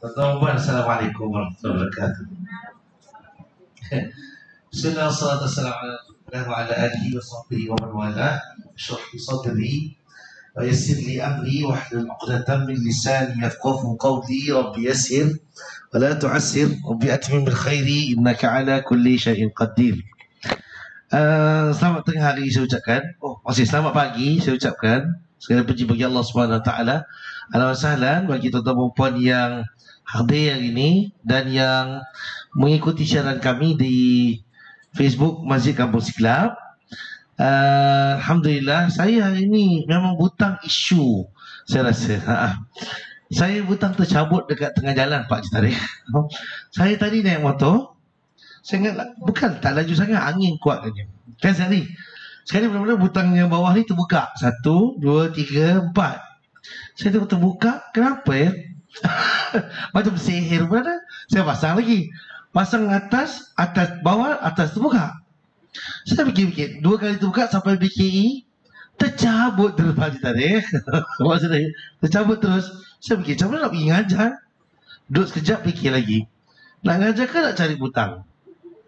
Tuan-tuan, Assalamualaikum warahmatullahi wabarakatuh. Bismillah, wassalatu wassalamu ala alihi wa sahbihi wa man walah. Shrah li sadri wa yassir li amri wahlul 'uqdatam min lisani yafqahu qawli. Rabbi yassir wa la tu'assir, Rabbi atmim bil khairi innaka ala kulli syai'in qadir. Selamat tengah hari saya ucapkan. Selamat pagi saya ucapkan. Segala puji bagi Allah Subhanahu wa taala. Ahlan wa sahlan bagi tuan-tuan dan puan yang hadir hari ini dan yang mengikuti siaran kami di Facebook Masjid Kampung Siglap. Alhamdulillah, saya hari ini memang butang isu. Saya rasa saya butang tercabut dekat tengah jalan, Pak Citarik. Saya tadi naik motor, saya ingat bukan tak laju sangat, angin kuat kan sekali. Sekali benar-benar butangnya bawah ni terbuka. 1, 2, 3, 4. Saya tengok terbuka, kenapa ya? Macam sihir pun ada. Saya pasang lagi. Pasang atas, bawah, atas terbuka. Saya fikir-fikir, 2 kali terbuka sampai BKE, tercabut terus Pak Citarik. Maksudnya, tercabut terus. Saya fikir, macam mana nak pergi ngajar? Duduk sekejap, fikir lagi. Nak ngajar ke nak cari butang?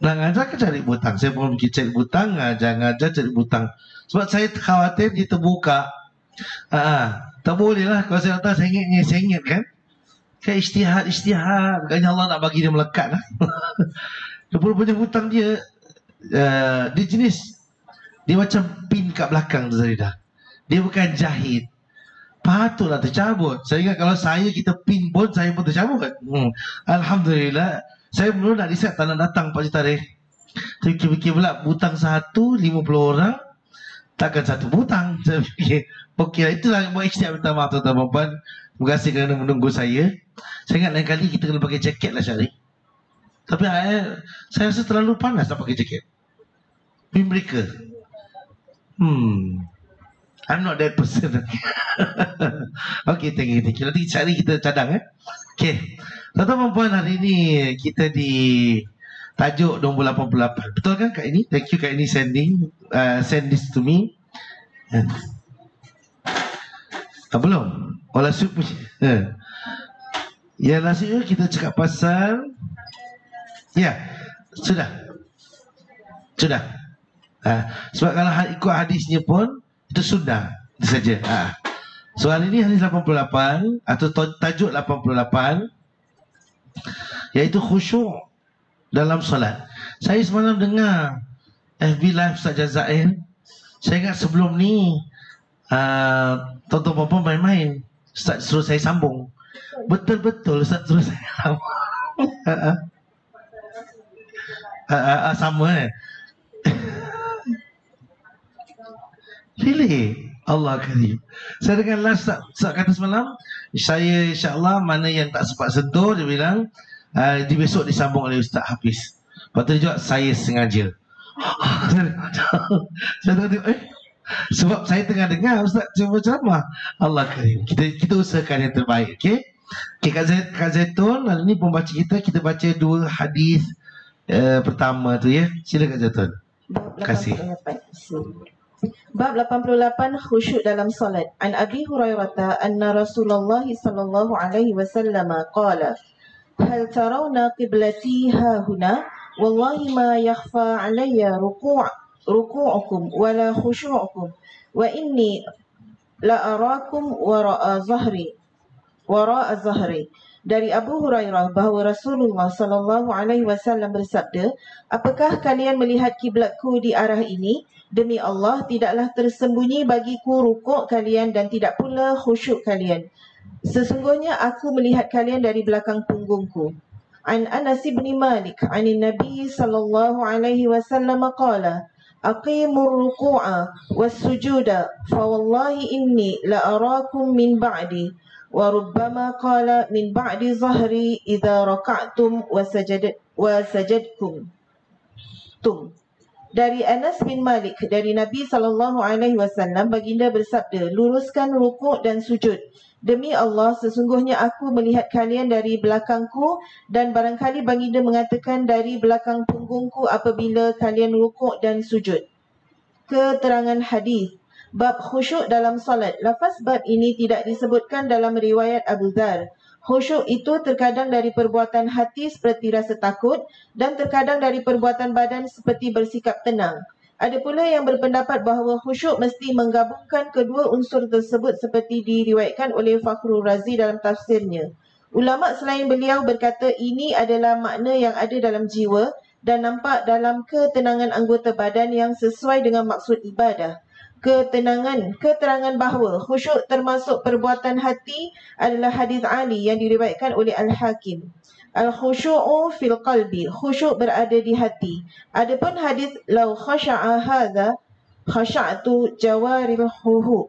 Nak ngajar ke cari butang? Saya pun fikir cari butang, ngajar cari butang. Sebab saya khawatir dia terbuka. Tak boleh lah. Kalau saya datang sengit kan. Kan istihad. Bukannya Allah nak bagi dia melekat lah. Rupanya butang dia, dia jenis, dia macam pin kat belakang tu Zaridah. Dia bukan jahit. Patutlah tercabut. Saya ingat kalau kita pin pun, saya pun tercabut. Alhamdulillah. Saya belum nak decide tak nak datang Pak Citarik. Fikir-fikir pula butang 50 orang, takkan satu butang. Saya fikir, okey, itulah buat ikhtiar. Minta maaf tuan-tuan dan puan. Terima kasih kerana menunggu saya. Saya ingat lain kali kita kena pakai jaket lah Syarif. Tapi saya rasa terlalu panas nak pakai jaket. Mereka I'm not that person. Okay, thank you. Nanti cari kita cadang Okay, tuan-tuan dan puan, hari ni kita di tajuk nombor 88. Betul kan Kak Ini? Thank you Kak Ini send this to me. Belum? Last week punya. Ya, last week kita cakap pasal, ya, sudah. Sebab kalau ikut hadisnya pun itu sudah, itu saja. Soal ini hadis 88 atau tajuk 88, iaitu khusyuk dalam solat. Saya semalam dengar FB Live Ustaz Jazair. Saya ingat sebelum ni tuan-tuan puan main-main, Ustaz suruh saya sambung. Betul-betul Ustaz suruh saya sambung. Sama Really? Allah Karim. Saya dengar last Ustaz kata semalam, saya insyaAllah mana yang tak sempat sentuh, dia bilang di besok disambung oleh Ustaz Hafiz. Lepas tu dia jawab, saya sengaja. Saya tengok, sebab saya tengah dengar Ustaz cuba ceramah. Allah Karim. Kita usahakan yang terbaik. Okay, Kak Zaitun, hari ni pembaca kita baca 2 hadis pertama tu ya. Silakan Zaitun. Terima kasih. Bab 88, khusyuk dalam solat. An Abi Hurairah anna Rasulullah sallallahu alaihi wasallam qala, hal tarawna qiblati ha huna wallahi ma yakhfa alayya ruku'ukum wala khusyu'ukum wa inni la arakum wara'a zahri. Dari Abu Hurairah bahawa Rasulullah sallallahu alaihi wasallam bersabda, apakah kalian melihat kiblatku di arah ini? Demi Allah, tidaklah tersembunyi bagiku rukuk kalian dan tidak pula khusyuk kalian. Sesungguhnya aku melihat kalian dari belakang punggungku. An Anas bin Malik anin Nabi sallallahu alaihi wasallam qala, aqimur ruku'a was sujuda fa wallahi inni la arakum min ba'di wa rubbama qala min ba'di zahri idza raka'tum wa sajadtum. Dari Anas bin Malik dari Nabi SAW, baginda bersabda, luruskan rukuk dan sujud. Demi Allah, sesungguhnya aku melihat kalian dari belakangku, dan barangkali baginda mengatakan dari belakang punggungku apabila kalian rukuk dan sujud. Keterangan hadis. Bab khusyuk dalam salat. Lafaz bab ini tidak disebutkan dalam riwayat Abu Dzar. Khusyuk itu terkadang dari perbuatan hati seperti rasa takut dan terkadang dari perbuatan badan seperti bersikap tenang. Ada pula yang berpendapat bahawa khusyuk mesti menggabungkan kedua unsur tersebut seperti diriwayatkan oleh Fakhrul Razi dalam tafsirnya. Ulama selain beliau berkata ini adalah makna yang ada dalam jiwa dan nampak dalam ketenangan anggota badan yang sesuai dengan maksud ibadah. Keterangan bahawa khusyuk termasuk perbuatan hati adalah hadis Ali yang diriwayatkan oleh Al-Hakim. Al-khusyu'u fil qalbi, khusyuk berada di hati. Adapun hadis lau khasha'a hadza khasha'tu jawarihuhu.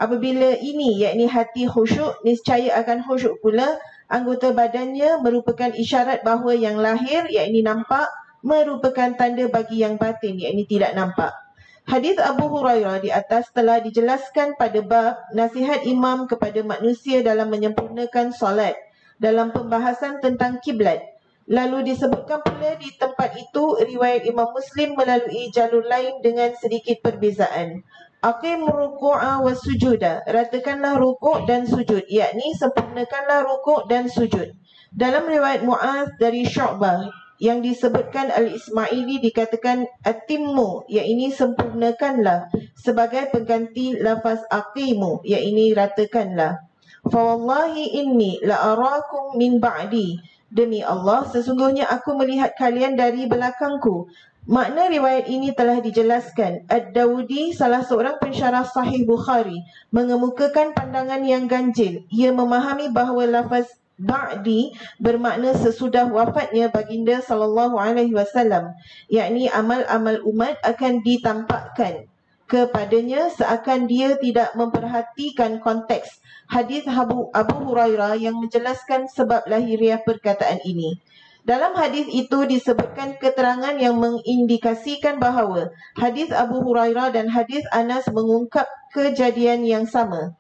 Apabila ini, yakni hati khusyuk, niscaya akan khusyuk pula anggota badannya, merupakan isyarat bahawa yang lahir, yakni nampak, merupakan tanda bagi yang batin, yakni tidak nampak. Hadis Abu Hurairah di atas telah dijelaskan pada bab nasihat imam kepada manusia dalam menyempurnakan solat dalam pembahasan tentang kiblat. Lalu disebutkan pula di tempat itu riwayat Imam Muslim melalui jalur lain dengan sedikit perbezaan. Aqim ruku'a wa sujuda, ratakanlah rukuk dan sujud, yakni sempurnakanlah rukuk dan sujud. Dalam riwayat Mu'adz dari Syu'bah yang disebutkan Al-Ismaili dikatakan atimmu, yakni sempurnakanlah, sebagai pengganti lafaz aqimu, yakni ratakanlah. Fa wallahi inni la arakum min ba'di, demi Allah sesungguhnya aku melihat kalian dari belakangku. Makna riwayat ini telah dijelaskan. Ad-Dawudi, salah seorang pensyarah Sahih Bukhari, mengemukakan pandangan yang ganjil. Ia memahami bahawa lafaz ba'di bermakna sesudah wafatnya baginda sallallahu alaihi wasallam, yakni amal-amal umat akan ditampakkan kepadanya seakan dia tidak memperhatikan konteks hadis Abu Hurairah yang menjelaskan sebab lahiriah perkataan ini. Dalam hadis itu disebutkan keterangan yang mengindikasikan bahawa hadis Abu Hurairah dan hadis Anas mengungkap kejadian yang sama.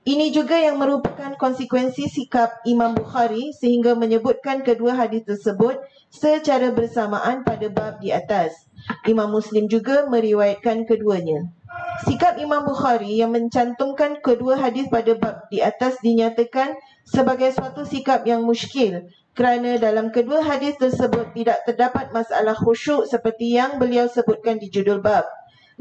Ini juga yang merupakan konsekuensi sikap Imam Bukhari sehingga menyebutkan kedua hadis tersebut secara bersamaan pada bab di atas. Imam Muslim juga meriwayatkan keduanya. Sikap Imam Bukhari yang mencantumkan kedua hadis pada bab di atas dinyatakan sebagai suatu sikap yang muskil kerana dalam kedua hadis tersebut tidak terdapat masalah khusyuk seperti yang beliau sebutkan di judul bab.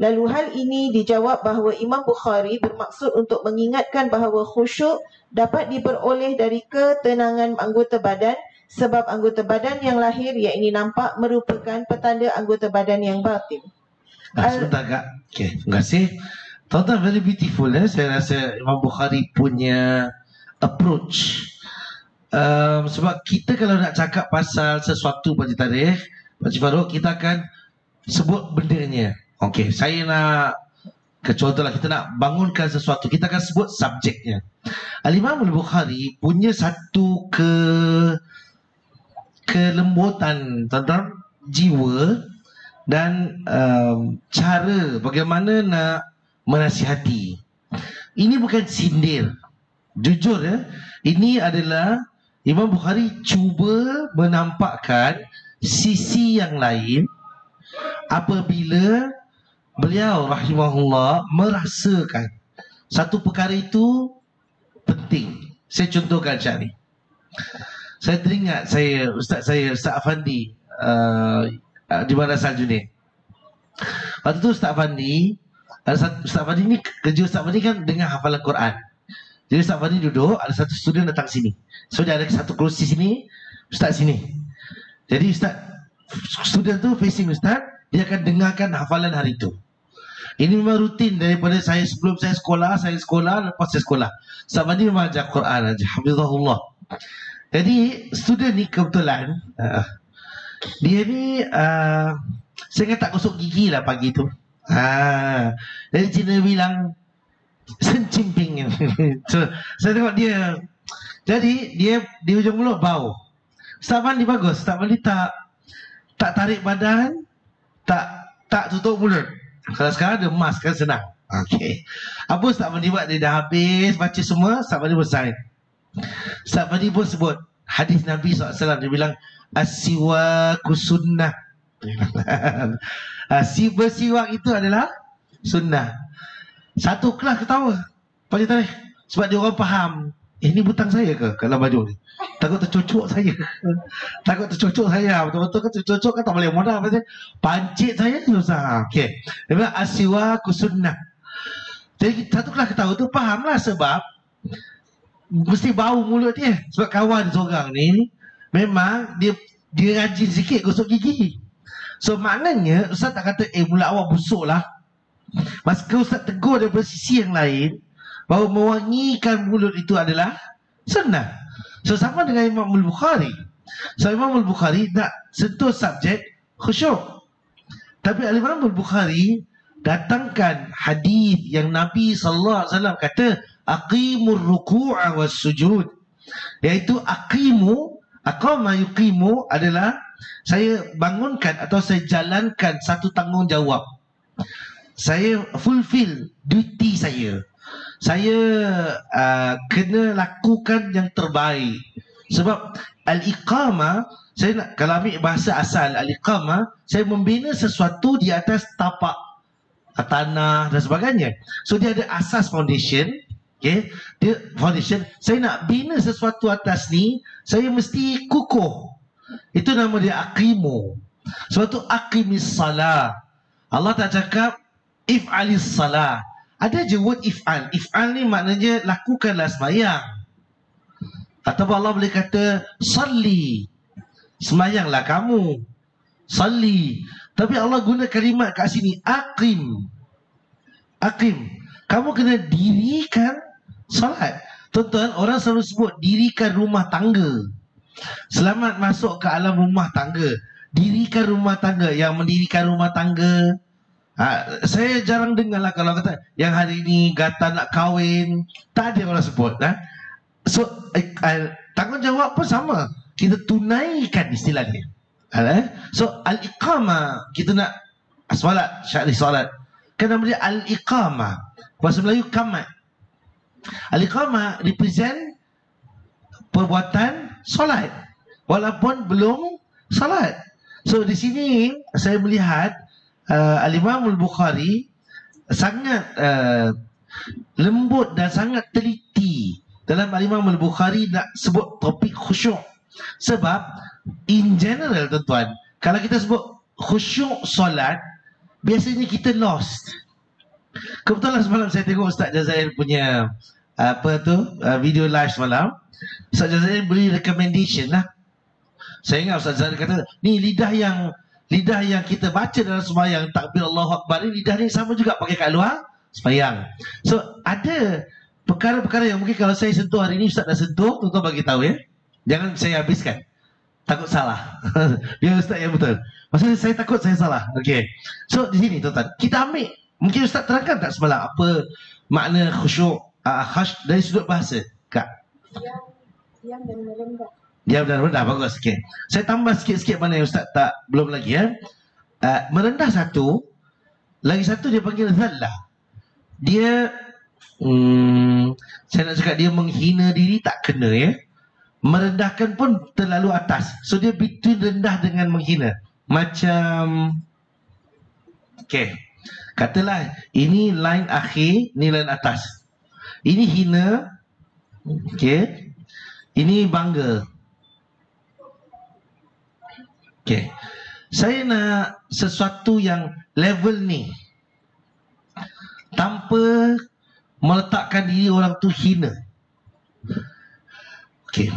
Lalu hal ini dijawab bahawa Imam Bukhari bermaksud untuk mengingatkan bahawa khusyuk dapat diperoleh dari ketenangan anggota badan sebab anggota badan yang lahir yakni nampak merupakan petanda anggota badan yang batin. Sebentar Kak. Okay, terima kasih. Tuan-tuan, very beautiful. Saya rasa Imam Bukhari punya approach. Sebab kita kalau nak cakap pasal sesuatu pada tarikh, Pak Cik Farouk, kita akan sebut bendanya. Okey, saya nak contohlah kita nak bangunkan sesuatu, kita akan sebut subjeknya. Al-Imam Al-Bukhari punya satu kelembutan tentang jiwa dan cara bagaimana nak menasihati. Ini bukan sindir. Jujur ya, ini adalah Imam Bukhari cuba menampakkan sisi yang lain apabila beliau rahimahullah merasakan satu perkara itu penting. Saya contohkan macam ni. Saya teringat Ustaz Afandi di Madrasah Junaid. Waktu tu Ustaz Afandi ni kerja Ustaz Afandi kan dengan hafalan Quran. Jadi Ustaz Afandi duduk, ada satu student datang sini. So dia ada satu kerusi sini, Ustaz sini. Jadi student tu facing Ustaz, dia akan dengarkan hafalan hari itu. Ini memang rutin daripada saya sebelum saya sekolah, lepas saya sekolah. Ustaz Afandi memang ajar Quran aja, hafizahullah. Jadi student ni kebetulan dia ni saya kata tak gosok gigi lah pagi tu. Jadi Cina bilang sencimping. So, saya tengok dia. Jadi dia di hujung mulut bau. Ustaz Afandi bagus. Ustaz Afandi tak tarik badan, tak tutup mulut. Kalau sekarang ada mask kan senang. Okey. Apa Ustaz Afandi buat? Dia dah habis baca semua, Ustaz Afandi pun sign. Ustaz Afandi pun sebut hadis Nabi SAW. Dia bilang as-siwaku sunnah. Bersiwak itu adalah sunnah. Satu kelas ketawa. Pagi tarikh Sebab dia orang faham, ini butang saya ke kalau baju ni? Takut tercucuk saya. Takut tercucuk saya. Betul-betul kan tercucuk kan tak boleh modal. Pancit saya susah. Okey. Dia bilang asyiwaku sunnah. Jadi satu kelas ketahu tu fahamlah sebab mesti bau mulut dia. Sebab kawan seorang ni memang dia rajin sikit gosok gigi. So maknanya Ustaz tak kata mulut awak busuk lah. Masa Ustaz tegur daripada sisi yang lain bahawa mewangikan mulut itu adalah sunnah. So sama dengan Imam Al-Bukhari. So Imam Al-Bukhari nak sentuh subjek khusyuk. Tapi Imam Al-Bukhari datangkan hadis yang Nabi SAW kata aqimur ruku'a was sujud. Iaitu aqama yuqimu adalah saya bangunkan atau saya jalankan satu tanggungjawab. Saya fulfill duty saya. Saya kena lakukan yang terbaik. Sebab al-iqamah, saya nak, kalau ambil bahasa asal al-iqamah, saya membina sesuatu di atas tapak tanah dan sebagainya. So dia ada asas foundation. Okay, dia foundation. Saya nak bina sesuatu atas ni, saya mesti kukuh. Itu nama dia aqimu. Sebab tu aqimis salah. Allah tak cakap if'alis salah. Ada je word if'al. If'al ni maknanya lakukanlah sembahyang. Atau Allah boleh kata salli. Sembahyanglah kamu. Salli. Tapi Allah guna kalimat kat sini aqim. Aqim. Kamu kena dirikan solat. Tuan-tuan, orang selalu sebut dirikan rumah tangga. Selamat masuk ke alam rumah tangga. Dirikan rumah tangga. Yang mendirikan rumah tangga, saya jarang dengar lah kalau kata yang hari ni gata nak kahwin. Tak ada orang sebut. So tanggungjawab pun sama. Kita tunaikan istilahnya. So al-iqamah, kita nak solat, syar'i solat, kan nama dia al-iqamah. Bahasa Melayu qamat. Al-iqamah represent perbuatan solat walaupun belum solat. So di sini saya melihat Al-Imam Al-Bukhari sangat lembut dan sangat teliti dalam Al-Imam Al-Bukhari nak sebut topik khusyuk. Sebab in general tuan-tuan, kalau kita sebut khusyuk solat, biasanya kita lost. Kebetulan semalam saya tengok Ustaz Jazair punya video live semalam. Ustaz Jazair beri recommendation lah. Saya ingat Ustaz Jazair kata, ni lidah yang kita baca dalam sembahyang takbir Allahu Akbar ni, lidah ni sama juga pakai kat luar sembahyang. So ada perkara-perkara yang mungkin kalau saya sentuh hari ni Ustaz dah sentuh, tuan-tuan bagi tahu ya. Jangan saya habiskan. Takut salah. Biar Ustaz yang betul. Maksudnya saya takut saya salah. Okey. So di sini tuan-tuan, kita ambil, mungkin Ustaz terangkan tak semalam apa makna khusyuk dari sudut bahasa, Kak? Diam dan merendah. Diam dan rendah, bagus. Okay. Saya tambah sikit-sikit mana yang Ustaz tak belum lagi ya. Merendah satu, lagi satu dia panggil zallah. Dia saya nak cakap dia menghina diri tak kena ya. Merendahkan pun terlalu atas. So dia between rendah dengan menghina. Macam okay, katalah ini line akhir, ni line atas. Ini hina. Okay. Ini bangga. Okay. Saya nak sesuatu yang level ni, tanpa meletakkan diri orang tu hina. Okay.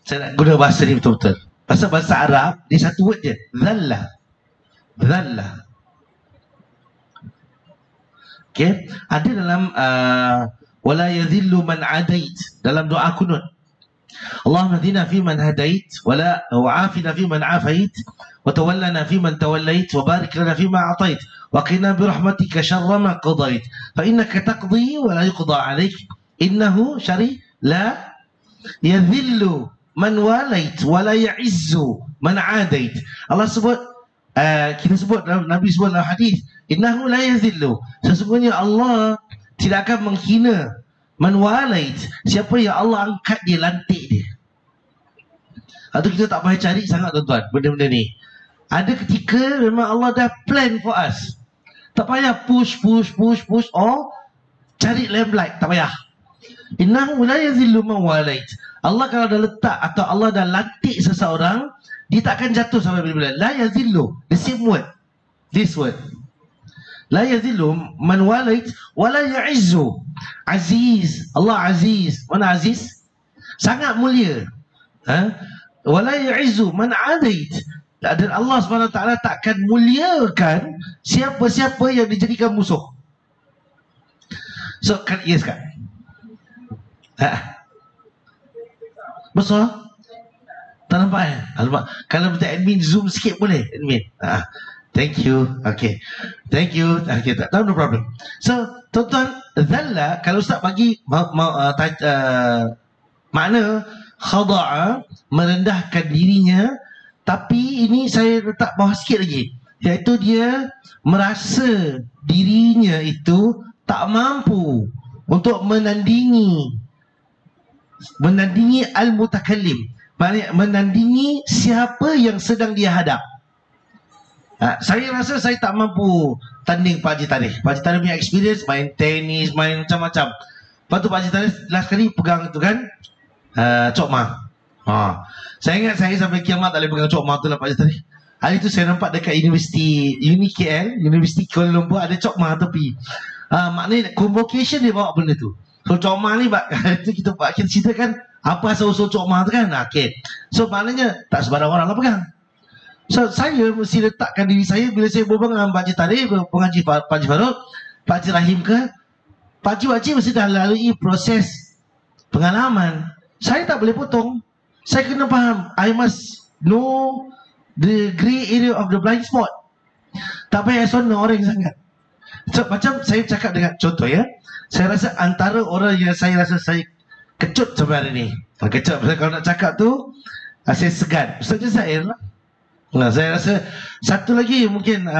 Saya nak guna bahasa ni betul-betul. Pasal bahasa Arab, dia satu word je. Zallah. Zallah. Okay. Ada dalam wala yadhillu man adait, dalam doa kunut. Allahumma hdina fi man hadait wa afina fi man afait wa tawallana fi man tawallait wa barik lana fi ma atait wa qina bi rahmatika syarra ma qadait fa innaka taqdi wa la yuqda alaik innahu syari la yadhillu man walait wa la ya'izzu man adait. Allah sebut, kita sebut, Nabi sebut dalam hadis, innahu la yadhillu, sesungguhnya Allah tidak akan menghina man walait, siapa yang Allah angkat dia, lantik dia. Atau kita tak payah cari sangat tuan-tuan benda-benda ni. Ada ketika memang Allah dah plan for us. Tak payah push. Oh, cari lamplight, tak payah. Innahu la yazillu man walait. Allah kalau dah letak atau Allah dah lantik seseorang, dia tak akan jatuh sampai bila-bila. La yazillu, the same word, this word. La yazillu man walait wa la ya'izzu. Aziz, Allah aziz. Mana aziz? Sangat mulia. Wa la ya'izzu man adait. Dan Allah SWT takkan muliakan siapa-siapa yang dijadikan musuh. So, kan yes kan? Besar? Tak nampak nampak? Kalau minta admin zoom sikit boleh admin? Thank you. Okay. Thank you. Okay, tak tahu, no problem. So, tuan-tuan, zalla kalau Ustaz bagi makna khada'a, merendahkan dirinya, tapi ini saya letak bawah sikit lagi, iaitu dia merasa dirinya itu tak mampu untuk menandingi al-mutakallim, maknanya menandingi siapa yang sedang dia hadap. Saya rasa saya tak mampu tanding Pak Haji Tarikh. Pak Haji Tarikh punya experience main tenis, main macam-macam. Lepas tu Pak Haji Tarikh last kali pegang tu kan cokma. Saya ingat saya sampai kiamat tak boleh pegang cokma tu lah Pak Haji Tarikh. Hari tu saya nampak dekat Universiti KL, Universiti Kuala Lumpur ada cokma tepi. Maknanya convocation dia bawa benda tu. So cokma ni itu kita ceritakan apa asal-usul cokma tu kan. Okay. So maknanya tak sembarang orang lah pegang. So saya mesti letakkan diri saya bila saya berbual dengan Pak Haji Tarikh, pengaji Pak Haji Farouk, Pak Haji Rahim ke, Pak Haji mesti dah lalui proses pengalaman. Saya tak boleh potong. Saya kena faham. I must know the grey area of the blind spot. Tak payah sonor orang sangat. So, macam saya cakap dengan contoh ya, saya rasa antara orang yang saya rasa saya kecut sampai hari ni. Kecut, kalau nak cakap tu saya segan. Ustaz Jazair lah. Saya rasa satu lagi mungkin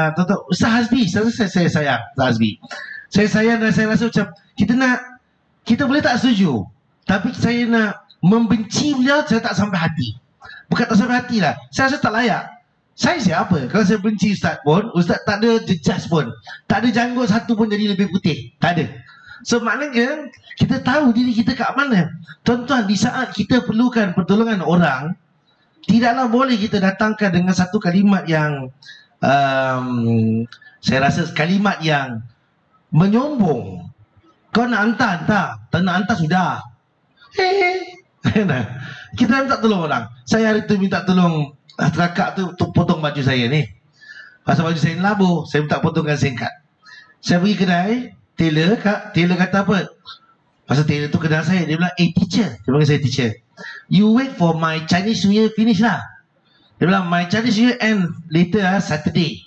Ustaz Hazbi. Saya sayang Ustaz Hazbi. Saya sayang dan saya rasa macam kita boleh tak setuju, tapi saya nak membenci beliau, saya tak sampai hati. Bukan tak sampai hati lah, saya rasa tak layak. Saya siapa kalau saya benci Ustaz pun? Ustaz tak ada jejas pun, tak ada janggut satu pun jadi lebih putih, tak ada. So maknanya kita tahu diri kita kat mana. Tuan-tuan, di saat kita perlukan pertolongan orang, tidaklah boleh kita datangkan dengan satu kalimat yang saya rasa kalimat yang menyombong. Kau nak hantar, tak nak hantar sudah. Kita minta tolong orang. Saya hari tu minta tolong kakak tu untuk potong baju saya ni. Pasal baju saya labuh, saya minta potongkan singkat. Saya pergi kedai tailor, tailor kata apa? Pasal tailor tu kenal saya, dia bilang, teacher. Dia panggil saya teacher. You wait for my Chinese New Year finish lah. Dia bilang my Chinese New Year end later Saturday.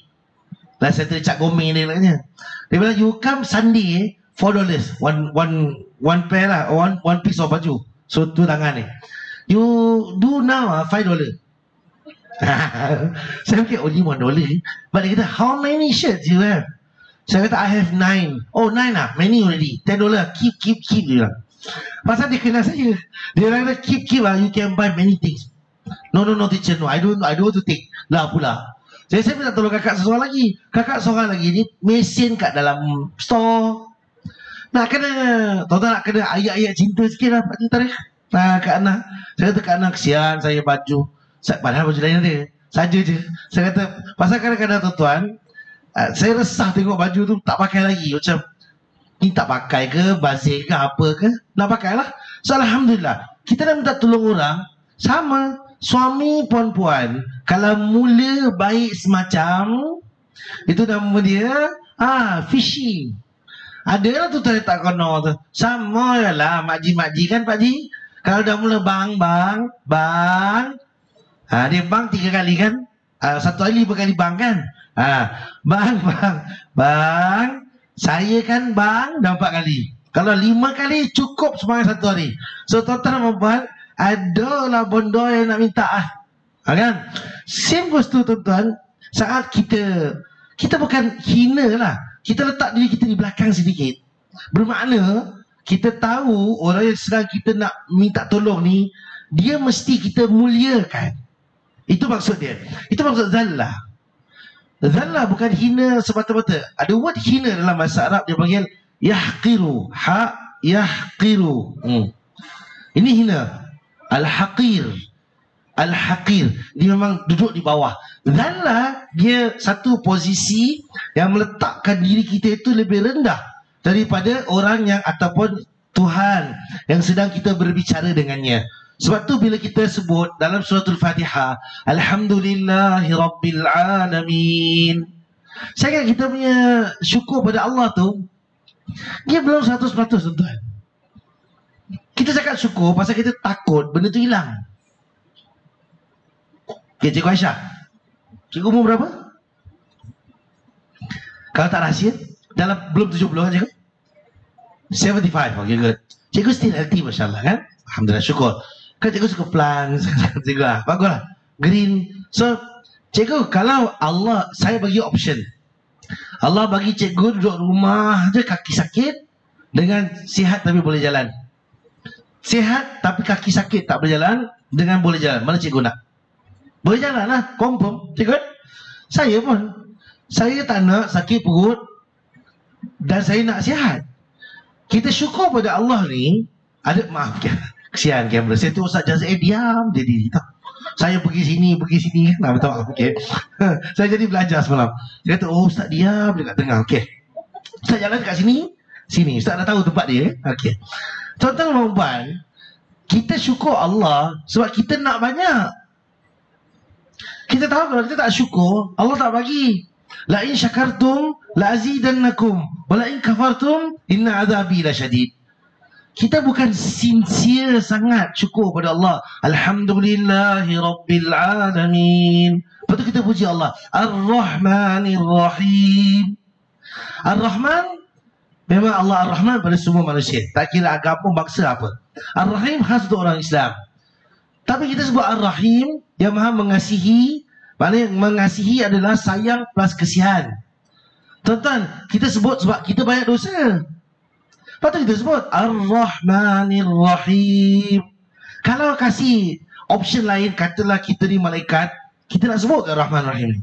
Lah Saturday Cak Gomeng dia katanya. Dia bilang you come Sunday $4. One pair lah, one piece of baju. So tu tangan ni. You do now $5. Saya fikir only $1. But dia kata how many shirts you have? Saya kata I have 9. Oh 9 lah, many already. $10. Keep dia bilang. Pasal dia kenal saya. Dia kata keep lah, you can buy many things. No teacher, no, I don't want to take lah pula. Saya minta tolong kakak seorang lagi. Kakak seorang lagi ni mesin kat dalam store. Nak kena, tuan-tuan nak kena ayat-ayat cinta sikit lah Pak Haji Tarikh. Kak Ana. Saya kata Kak Ana kesian saya baju. Padahal baju lain ada. Saja je. Saya kata, pasal kadang-kadang tuan-tuan, saya resah tengok baju tu tak pakai lagi. Macam ni tak pakai ke, bazir ke, apa ke, nak pakai lah. So Alhamdulillah, kita dah minta tolong orang. Sama, suami puan-puan, kalau mula baik semacam, itu nama dia fishing. Ada lah tu tak kena tu. Sama lah makji-makji kan Pak Ji. Kalau dah mula bang, dia bang 3 kali kan. Satu hari 5 kali bang kan. Bang, saya kan bang dah 4 kali. Kalau 5 kali cukup semangat satu hari. So tuan-tuan membuat adalah bondo yang nak minta kan. Same goes tu tuan-tuan. Saat kita bukan hina lah, kita letak diri kita di belakang sedikit. Bermakna kita tahu orang yang sedang kita nak minta tolong ni, dia mesti kita muliakan. Itu maksud dia. Itu maksud zallah. Zallah bukan hina semata-mata. Ada word hina dalam bahasa Arab, dia panggil yahqiru. yahqiru. Ini hina. Al-haqir. Al-haqir. Dia memang duduk di bawah. Danlah dia satu posisi yang meletakkan diri kita itu lebih rendah daripada orang yang ataupun Tuhan yang sedang kita berbicara dengannya. Sebab tu bila kita sebut dalam suratul Fatihah, Alhamdulillahi Rabbil Alamin. Saya ingat kita punya syukur pada Allah tu, dia belum 100% tuan. Kita cakap syukur pasal kita takut benda tu hilang. Okay, Cikgu Aisyah, cikgu umur berapa? Kalau tak rahsia, dalam belum 70 kan cikgu? 75, okay good. Cikgu still healthy masya-Allah kan? Alhamdulillah, syukur. Kan cikgu suka plant, cikgu baguslah. Green. So, cikgu kalau Allah, saya bagi option. Allah bagi cikgu duduk rumah je kaki sakit dengan sihat tapi boleh jalan. Sihat tapi kaki sakit tak boleh jalan dengan boleh jalan. Mana cikgu nak? Boleh jalan lah, confirm. Cikgu, saya pun, saya tak nak sakit perut dan saya nak sihat. Kita syukur pada Allah ni. Ada, maaf kesian kamera. Saya tu Ustaz Jazai diam dia diri tau. Saya pergi sini kan. Betul, okey. Saya jadi belajar semalam. Dia kata, oh Ustaz diam dekat tengah. Okey. Ustaz jalan dekat sini. Ustaz dah tahu tempat dia. Okey. Tuan-tuan dan puan, kita syukur Allah sebab kita nak banyak. Kita tahu kalau kita tak syukur, Allah tak bagi. La in syakartum la azidannakum wa la in kafartum inna azabi lasyadid. Kita bukan sincere sangat syukur pada Allah. Alhamdulillahi Rabbil Alamin. Lepas tu kita puji Allah. Ar-Rahmanir Rahim. Ar-Rahman, memang Allah Ar-Rahman pada semua manusia. Tak kira agama, bangsa apa. Ar-Rahim khas untuk orang Islam. Tapi kita sebut Ar-Rahim, yang maha mengasihi. Maknanya mengasihi adalah sayang plus kesihan. Tuan-tuan, kita sebut sebab kita banyak dosa. Lepas tu kita sebut Ar-Rahmanir Rahim. Kalau kasih option lain, katalah kita ni malaikat, kita nak sebut ke Rahman Rahim?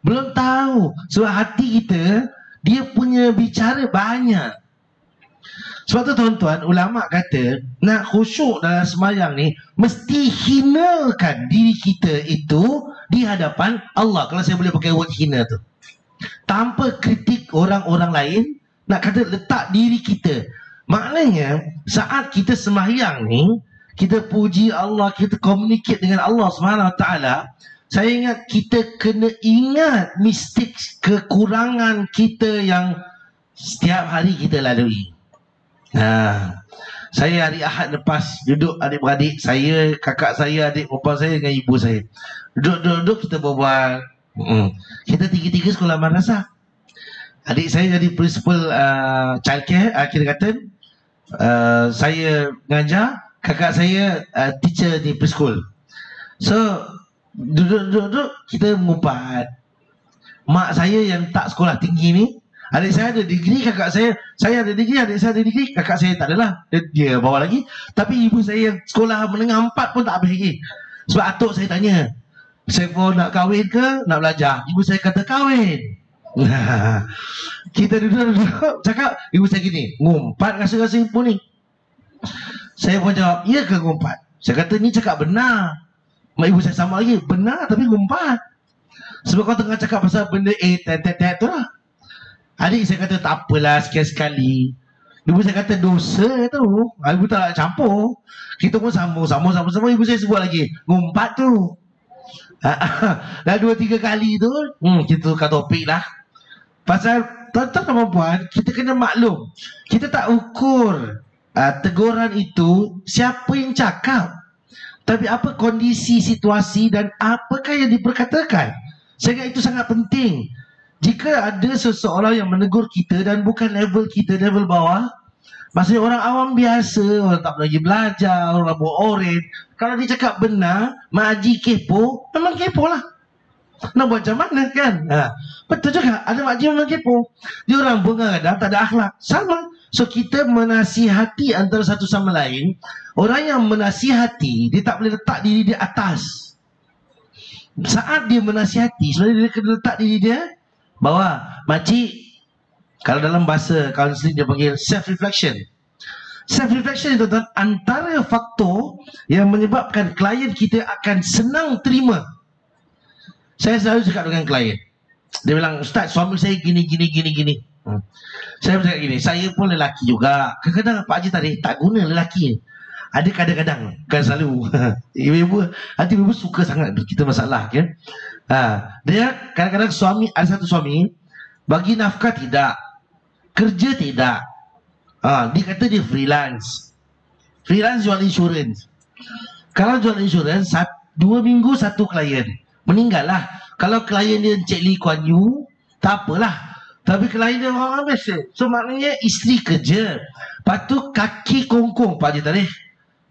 Belum tahu. Sebab hati kita, dia punya bicara banyak. Sebab tu tuan-tuan, ulama' kata nak khusyuk dalam sembahyang ni mesti hinakan diri kita itu di hadapan Allah. Kalau saya boleh pakai word hina tu, tanpa kritik orang-orang lain, nak kata letak diri kita. Maknanya saat kita sembahyang ni, kita puji Allah, kita communicate dengan Allah SWT. Saya ingat kita kena ingat mistik, kekurangan kita yang setiap hari kita lalui. Saya hari Ahad lepas duduk adik-beradik saya, kakak saya, adik perempuan saya dengan ibu saya. Duduk kita berbual. Kita tiga-tiga sekolah madrasah. Adik saya jadi principal childcare, kindergarten. Saya mengajar, kakak saya teacher di preschool. So duduk kita mengumpat. Mak saya yang tak sekolah tinggi ni, adik saya ada degree, kakak saya ada degree, adik saya ada degree, kakak saya tak adalah, dia bawah lagi. Tapi ibu saya yang sekolah menengah 4 pun tak habis lagi. Sebab atuk saya tanya, saya pun nak kahwin ke nak belajar? Ibu saya kata kahwin. Kita duduk cakap, ibu saya gini, ngumpat rasa-rasa ibu ni. Saya pun jawab, ya ke ngumpat? Saya kata ni cakap benar. Mak ibu saya sama lagi, benar tapi ngumpat. Sebab kau tengah cakap pasal benda tet tu lah. Adik saya kata tak apalah, sekali-sekali. Ibu saya kata dosa tu, ibu tak nak campur. Kita pun sambung. Ibu saya sebut lagi, ngumpat tu. Dah 2-3 kali tu, kita tukar topik lah. Pasal tuan-tuan dan puan, kita kena maklum, kita tak ukur teguran itu siapa yang cakap, tapi apa kondisi, situasi dan apakah yang diperkatakan. Sehingga itu sangat penting. Jika ada seseorang yang menegur kita dan bukan level kita, level bawah, maksudnya orang awam biasa, orang tak lagi belajar, orang buat oren, kalau dia cakap benar, makcik kepo, memang kepo lah. Nak buat macam mana kan? Betul juga, ada makcik memang kepo. Dia orang bengadang, tak ada akhlak. Sama. So kita menasihati antara satu sama lain. Orang yang menasihati, dia tak boleh letak diri dia atas. Saat dia menasihati, sebenarnya dia kena letak diri dia bawah. Makcik, kalau dalam bahasa counseling dia panggil self-reflection. Self reflection itu tuan, antara faktor yang menyebabkan klien kita akan senang terima. Saya selalu cakap dengan klien, dia bilang, Ustaz, suami saya gini. Saya cakap gini, saya pun lelaki juga. Kadang-kadang Pak Haji tadi tak guna lelaki. Ada kadang-kadang, kan selalu ibu-ibu, hati ibu suka sangat kita masalah kan. Dia kadang-kadang suami, ada satu suami bagi nafkah tidak, kerja tidak. Dia kata dia freelance jual insurans. Kalau jual insurans 2 minggu satu klien, meninggal lah. Kalau klien dia Encik Lee Kuan Yew, tak apalah. Tapi klien dia orang biasa. So maknanya isteri kerja, lepas tu kaki kongkong Pak Haji Tarikh.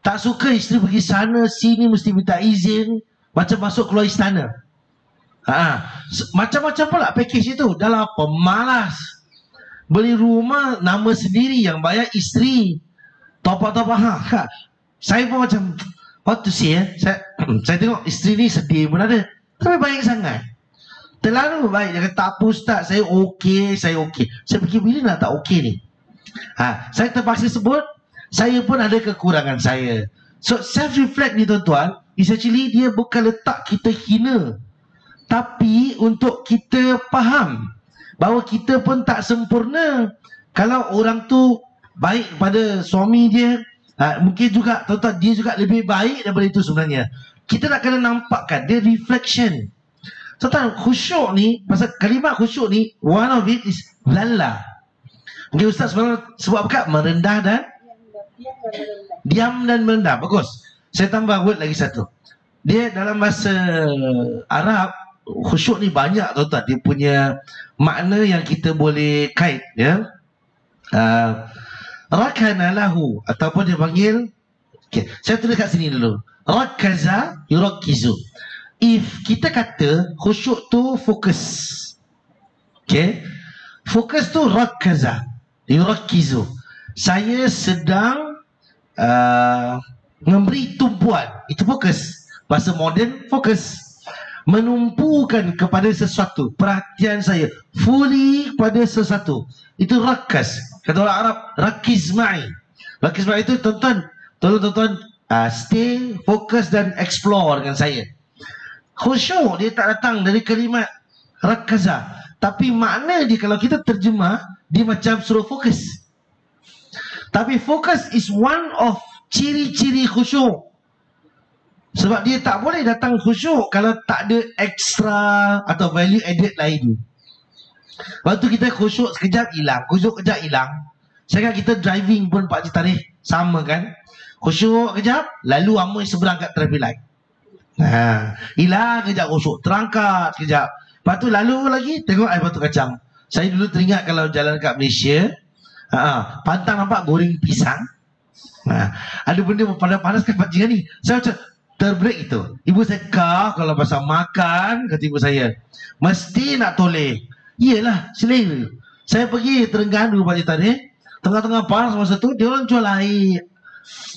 Tak suka isteri pergi sana sini, mesti minta izin, macam masuk keluar istana. Macam-macam pula package itu. Dah lah pemalas. Beli rumah nama sendiri, yang bayar isteri. Topak-topak. Saya pun macam, what to say, saya tengok isteri ni sedih pun ada, tapi baik sangat. Terlalu baik. Dia kata, tak apa Ustaz, saya okey. Saya fikir, bila nak tak okey ni? Saya terpaksa sebut, saya pun ada kekurangan saya. So self-reflect ni tuan-tuan, is actually dia bukan letak kita hina, tapi untuk kita faham bahawa kita pun tak sempurna. Kalau orang tu baik pada suami dia, mungkin juga tuan-tuan, dia juga lebih baik daripada itu sebenarnya. Kita nak kena nampakkan dia reflection. Tuan-tuan, khusyuk ni, pasal kalimat khusyuk ni, one of it is lalla. Mungkin Ustaz sebab apa? Merendah dan diam dan merendah. Bagus. Saya tambah word lagi satu. Dia dalam bahasa Arab, khusyuk ni banyak tuan-tuan. Dia punya makna yang kita boleh kait, ya. Rakana lahu, ataupun dia panggil, saya tulis kat sini dulu. Rakaza yurakizu. If kita kata khusyuk tu fokus, fokus tu rakaza yurakizu. Saya sedang memberi tumpuan, itu fokus. Bahasa moden, fokus. Menumpukan kepada sesuatu, perhatian saya fully pada sesuatu, itu rakas. Kata orang Arab, rakiz ma'i. Rakiz ma'i itu tuan-tuan, tolong tuan-tuan stay, fokus dan explore dengan saya. Khusyuk dia tak datang dari kalimat rakaza, tapi makna dia kalau kita terjemah, dia macam suruh fokus. Tapi fokus is one of ciri-ciri khusyuk. Sebab dia tak boleh datang khusyuk kalau tak ada extra atau value added lain. Waktu kita khusyuk sekejap hilang, khusyuk kejap hilang. Saya kan kita driving pun Pak Haji Tarikh sama kan. Khusyuk kejap, lalu amoi seberang kat traffic light. Hilang kejap khusyuk, terangkat kejap. Lepas tu lalu lagi tengok air batu kacang. Saya dulu teringat kalau jalan kat Malaysia, pantang nampak goreng pisang. Ada benda panas kan pakcik ni. Saya macam terbreak itu. Ibu saya kalau pasal makan, kata ibu saya, mesti nak toleh. Iyalah, selera. Saya pergi Terengganu Pak Haji Tarikh, tengah-tengah panas masa tu, dia orang jual air.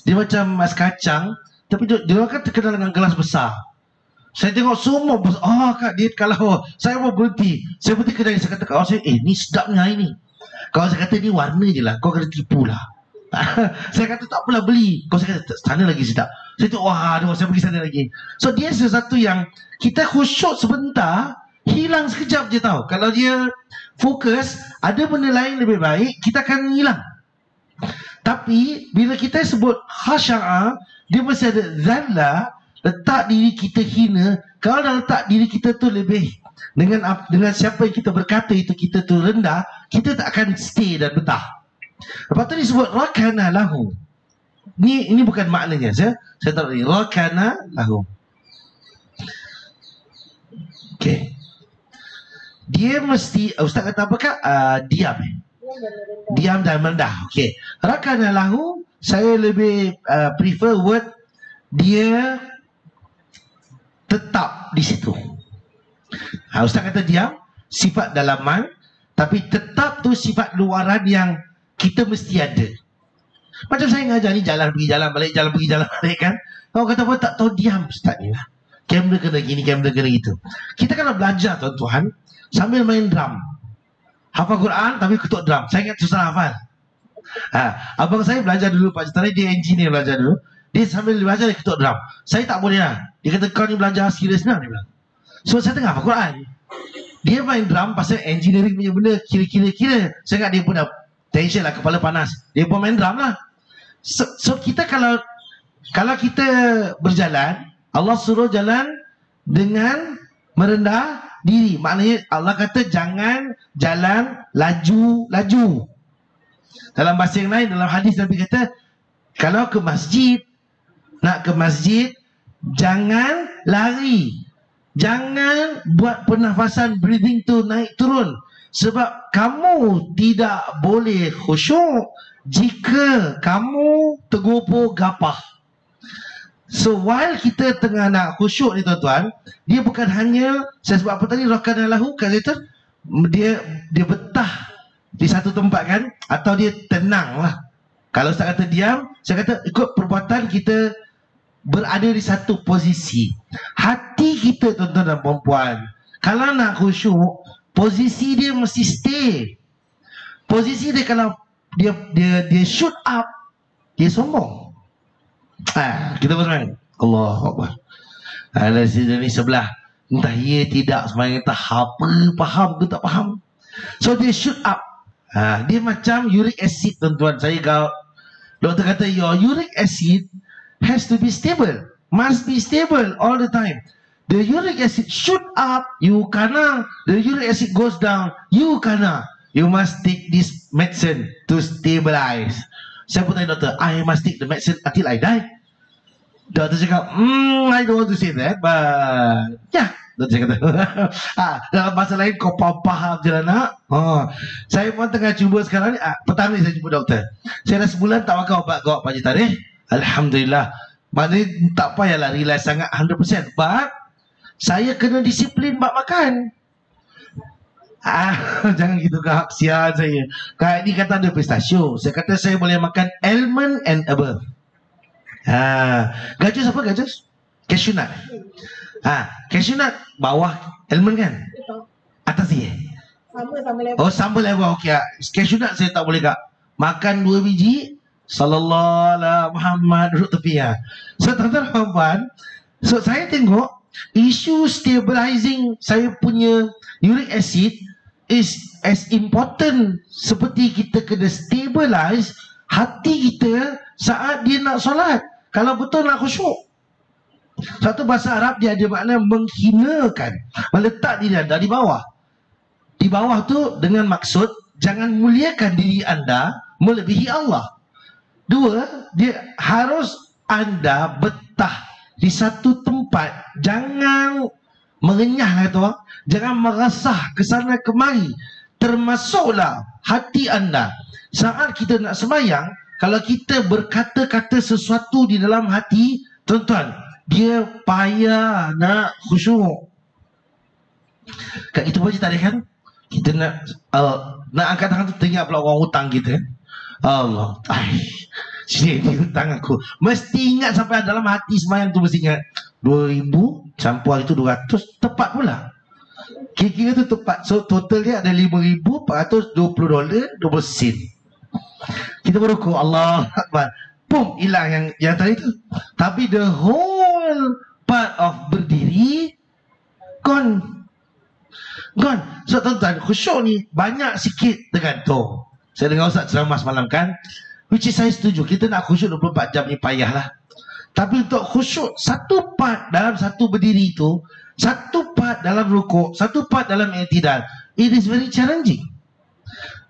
Dia macam mas kacang, tapi dia orang kan terkenal dengan gelas besar. Saya tengok semua besar. Kak, dia kalau saya mau berhenti. Saya berhenti kedai, saya kata, kalau saya, ni sedapnya air ni. Kalau saya kata ni warna je lah, kau kena tipu lah. Saya kata tak apalah beli. Kau saya kata sana lagi sedap. Saya tu saya pergi sana lagi. So dia sesuatu yang kita khusyuk sebentar, hilang sekejap je tahu. Kalau dia fokus, ada benda lain lebih baik, kita akan hilang. Tapi bila kita sebut khasya'a, dia mesti ada zalla, letak diri kita hina. Kalau dah letak diri kita tu lebih dengan siapa yang kita berkata itu kita tu rendah, kita tak akan stay dan betah. Lepas tu disebut rakana lahu. Ini bukan maknanya. Saya taruh ni rakana lahu. Okey. Dia mesti, Ustaz kata apakah? Diam. Diam dan merendah. Okey. Rakana lahu, saya lebih prefer word dia tetap di situ. Ustaz kata diam, sifat dalaman, tapi tetap tu sifat luaran yang kita mesti ada. Macam saya ngajar ni, jalan pergi jalan balik, jalan pergi jalan balik kan. Kalau kata apa tak tahu, diam Ustaz ni lah. Kamera kena gini, kamera kena gitu. Kita kalau belajar tuan-tuan, sambil main drum, hafal Quran tapi ketuk drum. Saya ingat susah hafal. Abang saya belajar dulu Pak Cetari, dia engineer belajar dulu. Dia sambil belajar dia ketuk drum. Saya tak boleh lah. Dia kata kau ni belajar serius lah dia bilang. So saya tengah hafal Quran. Dia main drum pasal engineering punya benda kira. Saya ingat dia pun dah tension lah, kepala panas. Dia pun main drum lah. So kita kalau kita berjalan, Allah suruh jalan dengan merendah diri. Maknanya Allah kata jangan jalan laju. Dalam bahasa yang lain, dalam hadis Nabi kata, kalau ke masjid, nak ke masjid, jangan lari. Jangan buat pernafasan, breathing tu naik turun. Sebab kamu tidak boleh khusyuk jika kamu tergopoh gapah. So while kita tengah nak khusyuk ni tuan-tuan, dia bukan hanya, saya sebab apa tadi, rakana lahu, kata dia betah di satu tempat kan, atau dia tenang lah. Kalau Ustaz kata diam, saya kata ikut perbuatan kita berada di satu posisi. Hati kita tuan-tuan dan puan-puan, kalau nak khusyuk, posisi dia mesti stay. Posisi dia kalau dia shoot up, dia sombong. Kita bermain Allahu Akbar. Ada sini ni sebelah, entah ia tidak semayang, entah apa, faham ke tak faham. So dia shoot up. Dia macam uric acid tuan-tuan. Doktor kata your uric acid has to be stable, must be stable all the time. The uric acid shoot up, you kena. The uric acid goes down, you kena. You must take this medicine to stabilize. Saya pun tanya doktor, I must take the medicine until I die. Doktor cakap, I don't want to say that, but yeah. Doktor kata, dalam bahasa lain kau faham je lah nak. Saya pun tengah cuba sekarang ni. Pertama ni saya jumpa doktor. Saya dah sebulan tak makan ubat gawat Pak Haji Tarikh. Alhamdulillah. Maknanya tak payahlah relax sangat 100%. But saya kena disiplin bab makan. Jangan gitu kak, sial saya. Kak ni kata ada pistachio. Saya kata saya boleh makan almond and above. Gajus apa gajus? Cashew nut. Cashew nut bawah almond kan? Atas dia. Sama level. Oh, sama level. Okey. Cashew nut saya tak boleh kak. Makan 2 biji, sallallahu alaihi Muhammad, duduk tepi ya. So tuan-tuan puan, so saya tengok isu stabilizing saya punya uric acid is as important seperti kita kena stabilize hati kita saat dia nak solat. Kalau betul nak khusyuk. Satu bahasa Arab dia ada makna menghinakan, meletak diri anda di bawah. Di bawah tu dengan maksud jangan muliakan diri anda melebihi Allah. Dua, dia harus anda betah di satu tempat. Jangan mengenyah kata orang. Jangan meresah ke sana kemari. Termasuklah hati anda. Saat kita nak sembahyang, kalau kita berkata-kata sesuatu di dalam hati, tuan-tuan, dia payah nak khusyuk. Kat itu pun tak ada kan? Kita nak angkat tangan tu, teringat pula orang hutang kita. Allah, sini hutang aku. Mesti ingat sampai dalam hati sembahyang tu, mesti ingat 2,000 campur itu 200, tepat pula. Kira-kira tu tepat. So total dia ada $5,420 20 sen. Kita berukuk Allah Akbar, pum, hilang yang tadi tu. Tapi the whole part of berdiri gone. So tuan-tuan, khusyuk ni banyak sikit tergantung. Saya dengar Ustaz ceramah semalam kan, which is saya setuju. Kita nak khusyuk 24 jam ni payahlah. Tapi untuk khusyuk satu part dalam satu berdiri tu, satu part dalam rukuk, satu part dalam i'tidal, it is very challenging.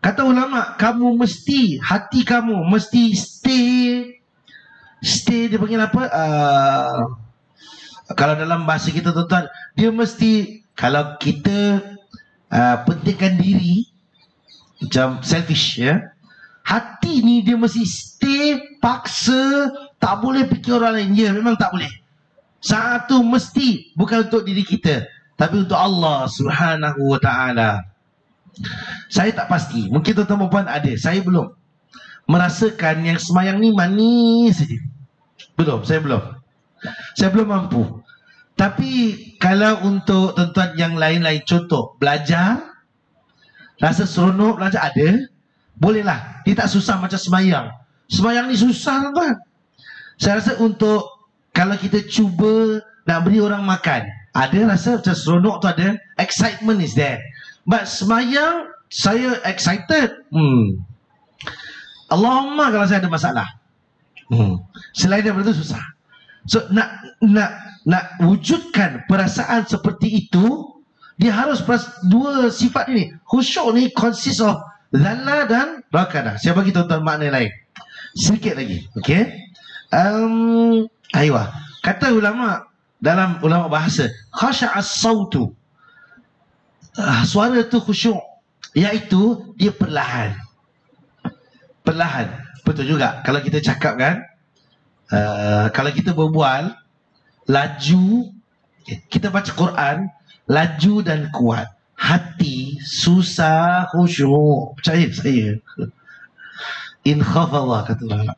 Kata ulama, kamu mesti, hati kamu mesti stay, dia panggil apa? Kalau dalam bahasa kita tuan-tuan, dia mesti, kalau kita pentingkan diri, macam selfish ya, hati ni dia mesti stay, paksa, tak boleh fikir orang lain. Ya, memang tak boleh. Saat tu mesti bukan untuk diri kita, tapi untuk Allah Subhanahu wa ta'ala. Saya tak pasti, mungkin tuan-tuan puan ada, saya belum merasakan yang semayang ni manis saja. Saya belum mampu. Tapi kalau untuk tuan-tuan yang lain-lain, contoh belajar, rasa seronok belajar ada. bolehlah. Dia tak susah macam semayang. Semayang ni susah tuan. Saya rasa untuk kalau kita cuba nak beri orang makan, ada rasa macam seronok tu, ada excitement is there. But semayang saya excited. Allahumma kalau saya ada masalah. Selain daripada itu susah. So nak wujudkan perasaan seperti itu, dia harus dua sifat ini. Khusyuk ni consist of zallah dan rakadah. Saya bagi tuan-tuan makna lain sedikit lagi. Okey. Aywa. Kata ulama, dalam ulama bahasa, khasha'as sautu, suara tu khusyuk, iaitu dia perlahan. Perlahan. Betul juga kalau kita cakap kan, kalau kita berbual laju, kita baca Quran laju dan kuat, hati susah khusyuk. Percaya saya. In khafadha, kata ulama.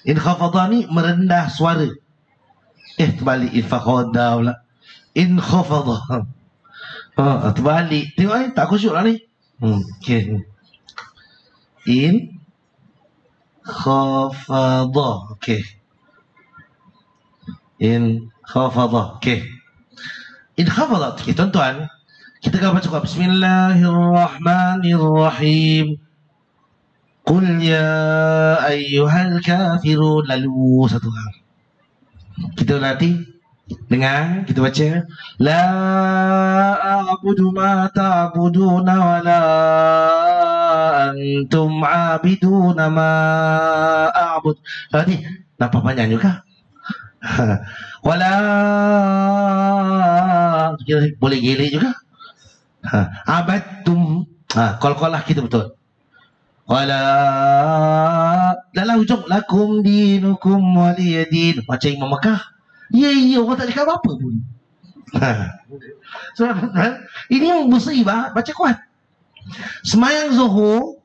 In khafadha ni merendah suara. Terbalik in fakhadha pula. In khafadha. Terbalik. Tengok ni tak khusyuk lah ni. Okay. In khafadha. Okay. In khafadha. Okay. In khafadha. Okay, tuan-tuan, kita akan baca Bismillahirrahmanirrahim. Qul ya ayyuhal kafirun. Lalu satu hal. Kita latih. Dengar, kita baca. La a'budu ma ta'buduna wa la antum abiduna ma a'bud. Latih. Nampak panjang juga. Wala, boleh gelek juga. Abadtum. Kol-kolah kita betul. Wala, dalam hujung lakum dinukum waliyadin. Macam Imam Makkah. Ya, orang tak cakap apa-apa pun. So, ini musibah baca kuat. Semayang Zuhur,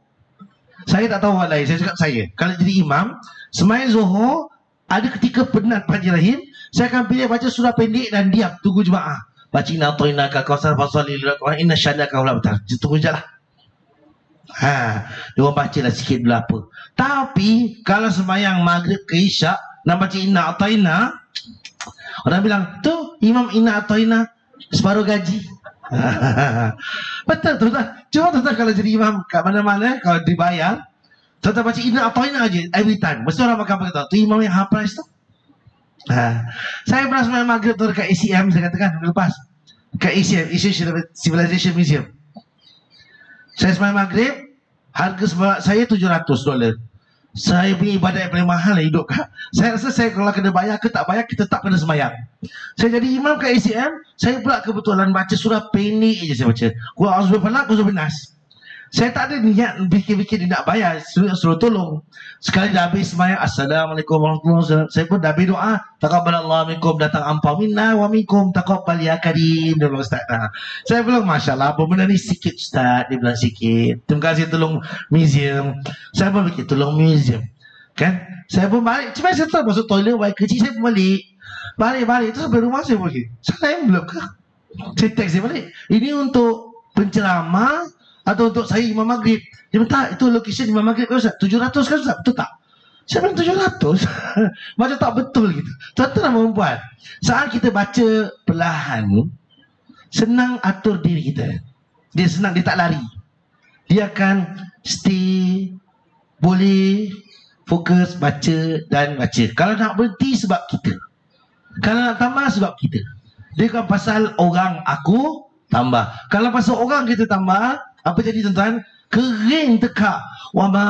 saya tak tahu orang lain, saya cakap saya, kalau jadi imam, semayang Zuhur, ada ketika penat pagi rahim, saya akan pilih baca surah pendek dan diam, tunggu jemaah. Baca inna a'tainaka kautsar fasalli lirabika inna syani'aka huwal abtar. Tunggu je lah. Dia orang baca lah sikit dulu apa. Tapi kalau semayang maghrib ke isyak nak baca inna a'taina, orang bilang tu imam inna a'taina separuh gaji. Betul tuan-tuan. Cuma tuan-tuan kalau jadi imam kat mana-mana, kalau dibayar, tuan-tuan baca inna a'taina aja every time. Mesti orang makan pakai tu imam yang high price tu. Saya pernah semayang maghrib tu dekat ACM, saya katakan minggu lepas, dekat ACM, Asian Civilization Museum. Saya semayang maghrib, harga saya $700. Saya punya ibadat yang paling mahal yang hidup kak. Saya rasa saya kalau kena bayar ke tak bayar, kita tak kena semayang. Saya jadi imam kat ACM, saya pula kebetulan baca surah pendek je saya baca. Qul a'udzu birabbil falaq, binas. Saya tak ada niat fikir-fikir dia nak bayar, suruh tolong. Sekali dah habis semayang, Assalamualaikum warahmatullahi wabarakatuh. Saya pun dah habis doa, taqabbalallahu minkum, datang ampau minna wa minkum, taqabbal ya karim. Dia bilang Ustaz. Saya bilang, Masya Allah, apa benda ni sikit Ustaz. Dia bilang sikit. Terima kasih tolong museum. Saya pun fikir, tolong museum. Kan? Saya pun balik. Cuma saya tak masuk toilet, baik kecil, saya pun balik. Balik. Terus sampai rumah saya pergi. Salah envelope ke? Saya teks dia balik. Ini untuk penceramah atau untuk saya imam maghrib? Dia minta itu location imam maghrib kan Ustaz? 700 kan Ustaz? Betul tak? Saya bilang 700. Macam tak betul gitu. Tuan-tuan dan perempuan, saat kita baca perlahan, senang atur diri kita. Dia senang, dia tak lari. Dia akan stay, boleh fokus baca dan baca. Kalau nak berhenti sebab kita, kalau nak tambah sebab kita. Dia kan pasal orang aku tambah. Kalau pasal orang kita tambah, apa jadi tuan-tuan? Kering tekak. Wama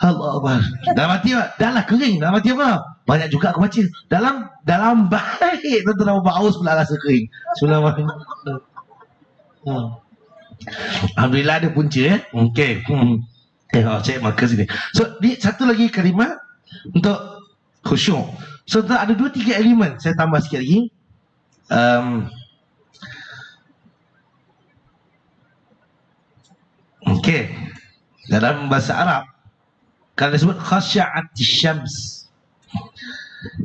Allah. Dalam hati apa? Dah lah kering. Dalam hati apa? Banyak juga aku baca. Dalam baik tuan-tuan haus pula rasa kering. Alhamdulillah ada punca Okey. Tengok cek marker sini. So, satu lagi kalimat untuk khusyuk. So, ada 2-3 elemen. Saya tambah sikit lagi. Okey. Dalam bahasa Arab, kalau disebut khasyi'at syams,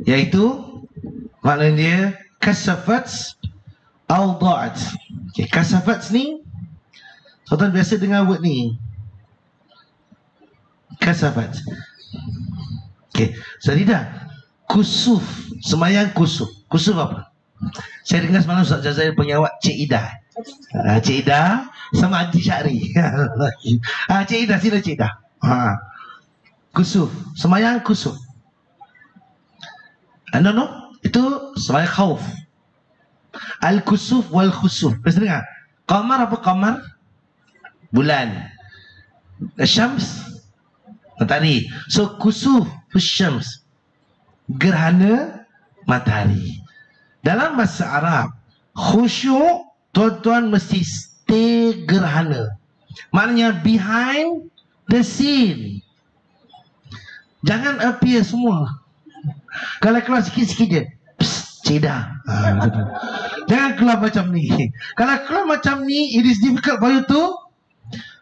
iaitu maknanya dia kasafat au da'at. Okey, kasafat ni Tuan biasa dengar word ni, kasafat. Okey, Saridah, kusuf, semayang kusuf. Kusuf apa? Saya dengar semalam Ustaz Jazair penyawat Cik Ida. Cik Ida sama Haji Syari. Cik Ida, sila Cik Ida. Kusuf, semayang kusuf. No, itu semayang khauf. Al-kusuf wal-khusuf. Biasa dengar? Qamar apa qamar? Bulan. Syams, matahari. So kusuf syams, gerhana matahari. Dalam bahasa Arab, khusyuk, tuan-tuan mesti stay gerhana. Maknanya behind the scene. Jangan appear semua. Kalau keluar sikit-sikit je, Cida. Jangan keluar macam ni. Kalau keluar macam ni, it is difficult for you to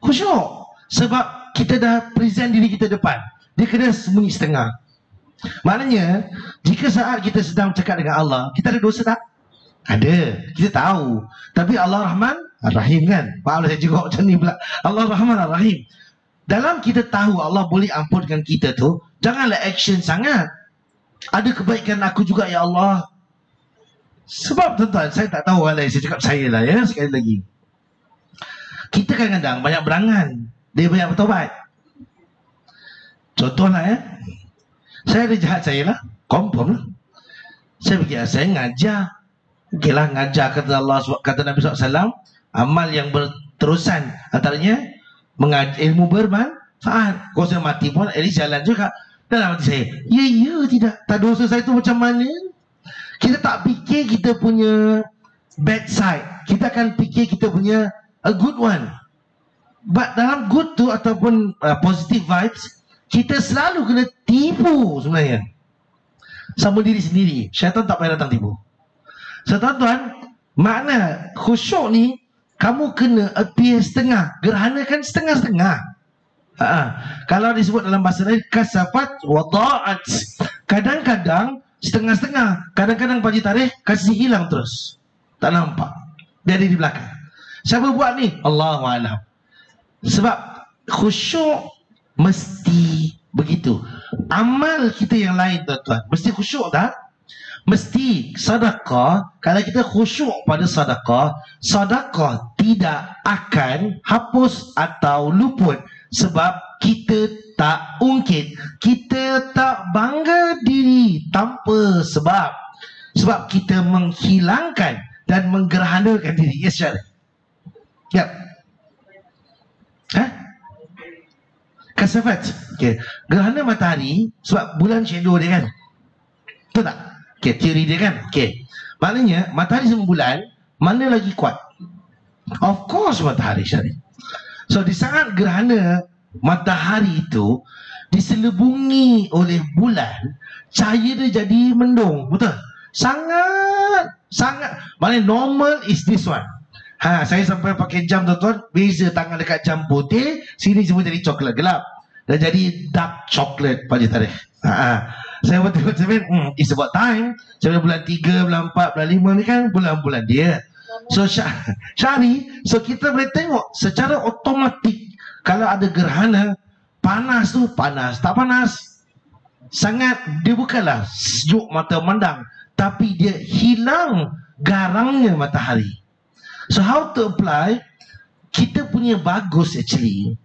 khusyuk. Sebab kita dah present diri kita depan. Dia kena sembunyi setengah. Maknanya, jika saat kita sedang cakap dengan Allah, kita ada dosa tak? Ada. Kita tahu. Tapi Allah Rahman Ar-Rahim kan? Maaflah saya jenguk macam ni pula. Allah Rahman Ar-Rahim. Dalam kita tahu Allah boleh ampunkan kita tu, janganlah action sangat. Ada kebaikan aku juga ya Allah. Sebab tuan-tuan, saya tak tahu orang lain. Saya cakap saya lah ya, sekali lagi. Kita kadang-kadang banyak berangan. Dia banyak bertobat. Contohlah ya, saya ada jahat saya lah, confirm lah. Saya fikir saya ngajar. Okey lah, ngajar kata Allah, kata Nabi SAW, amal yang berterusan, antaranya ilmu bermanfaat. Kalau saya mati pun at least jalan juga. Dalam hati saya, ya tidak, tak dosa saya tu macam mana. Kita tak fikir kita punya bad side, kita akan fikir kita punya a good one. But dalam good tu ataupun positive vibes, kita selalu kena tipu sebenarnya sama diri sendiri. Syaitan tak payah datang tipu. So tuan-tuan, makna khusyuk ni, kamu kena appear setengah. Gerhana kan setengah-setengah. Kalau disebut dalam bahasa lain, kasafat wa ta'at. Kadang-kadang setengah-setengah. Kadang-kadang pagi tarikh kasih hilang terus. Tak nampak. Dia ada di belakang. Siapa buat ni? Allahu'alam. Sebab khusyuk mesti begitu. Amal kita yang lain tuan-tuan, mesti khusyuk tak? Mesti sedekah. Kalau kita khusyuk pada sedekah, sedekah tidak akan hapus atau luput. Sebab kita tak ungkit, kita tak bangga diri tanpa sebab. Sebab kita menghilangkan dan menggerhanakan diri. Yes, Syarif. Yap. Kasafat. Okay. Gerhana matahari, sebab bulan shadow dia kan. Betul tak? Okay, teori dia kan. Okay. Maknanya matahari sama bulan, mana lagi kuat? Of course matahari, Syarif. So di saat gerhana matahari itu diselubungi oleh bulan, cahaya dia jadi mendung. Betul? Sangat maknanya normal is this one. Saya sampai pakai jam tuan-tuan, beza tangan dekat jam putih, sini semua jadi coklat gelap. Dan jadi dark chocolate pada tarikh. Saya betul-betul it's about time. Saya bulan 3, bulan 4, bulan 5 ni kan bulan-bulan dia. So Syari, so kita boleh tengok secara otomatik kalau ada gerhana, panas tu panas, tak panas. Sangat, dia bukanlah sejuk mata memandang, tapi dia hilang garangnya matahari. So how to apply? Kita punya bagus actually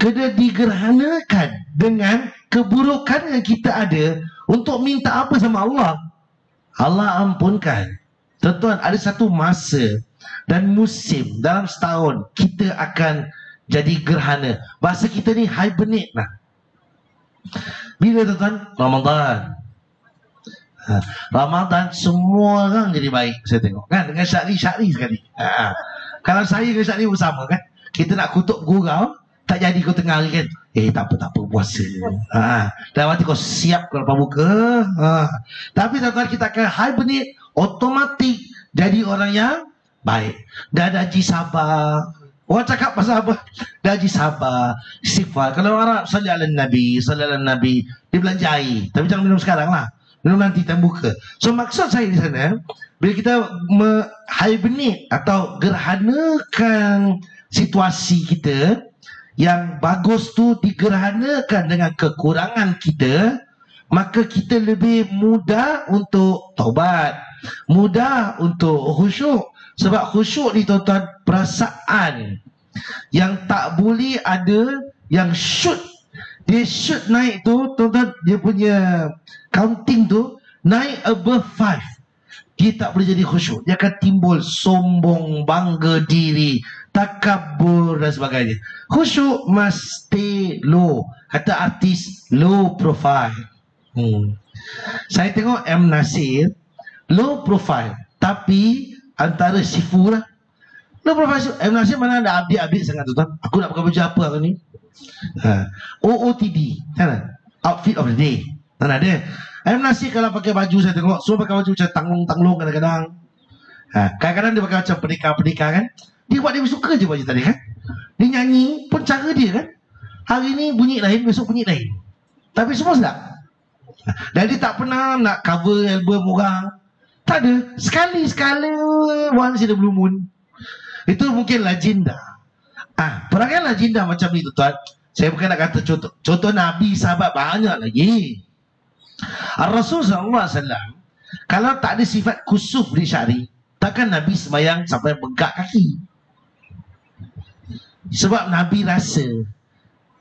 kena digerhanakan dengan keburukan yang kita ada untuk minta apa sama Allah. Allah ampunkan. Tuan-tuan, ada satu masa dan musim dalam setahun kita akan jadi gerhana. Bahasa kita ni hibernate lah. Bila tuan-tuan? Ramadan. Ramadan semua orang jadi baik, saya tengok kan, dengan Syakri sekali. Kalau saya dengan Syakri bersama kan, kita nak kutuk gurau, tak jadi kau tengah hari kan, tak apa puasa. Dalam hati kau siap kalau buka. Tapi tuan-tuan, kita akan hibernate, otomatik jadi orang yang baik. Dah ada haji sabar. Orang cakap pasal apa? Dah haji sabar, istighfar. Kalau orang Arab sallallahu alaihi Nabi, dia belanja air, tapi jangan minum sekarang lah, minum nanti time buka. So maksud saya di sana, bila kita hibernate atau gerhanakan situasi kita yang bagus tu digerhanakan dengan kekurangan kita, maka kita lebih mudah untuk taubat, mudah untuk khusyuk. Sebab khusyuk ni tuan-tuan, perasaan yang tak boleh ada yang shoot. Dia shoot naik tu tuan-tuan, dia punya counting tu naik above 5. Dia tak boleh jadi khusyuk. Dia akan timbul sombong, bangga diri, takabur dan sebagainya. Khusyuk must stay low. Kata artis, low profile. Saya tengok M. Nasir, low profile, tapi antara sifu lah. Low profile. M. Nasir mana ada update sangat tuan. Aku nak pakai baju apa hari ni? OOTD, kan? Outfit of the day. Mana ada? M. Nasir kalau pakai baju, saya tengok semua pakai baju macam tanglong-tanglong kadang-kadang. Kadang-kadang dia pakai macam pendekar-pendekar kan. Dia buat, dia suka je baju tadi kan. Dia nyanyi pun cara dia kan. Hari ni bunyi lain, besok bunyi lain. Tapi semua sedap. Dan dia tak pernah nak cover album orang. Tak ada. Sekali-sekala once in a blue moon. Itu mungkin legenda. Perangai legenda macam ni tuan. Saya bukan nak kata contoh Nabi, sahabat banyak lagi. Rasul SAW kalau tak ada sifat kusuf di syari, takkan Nabi sembahyang sampai bengkak kaki. Sebab Nabi rasa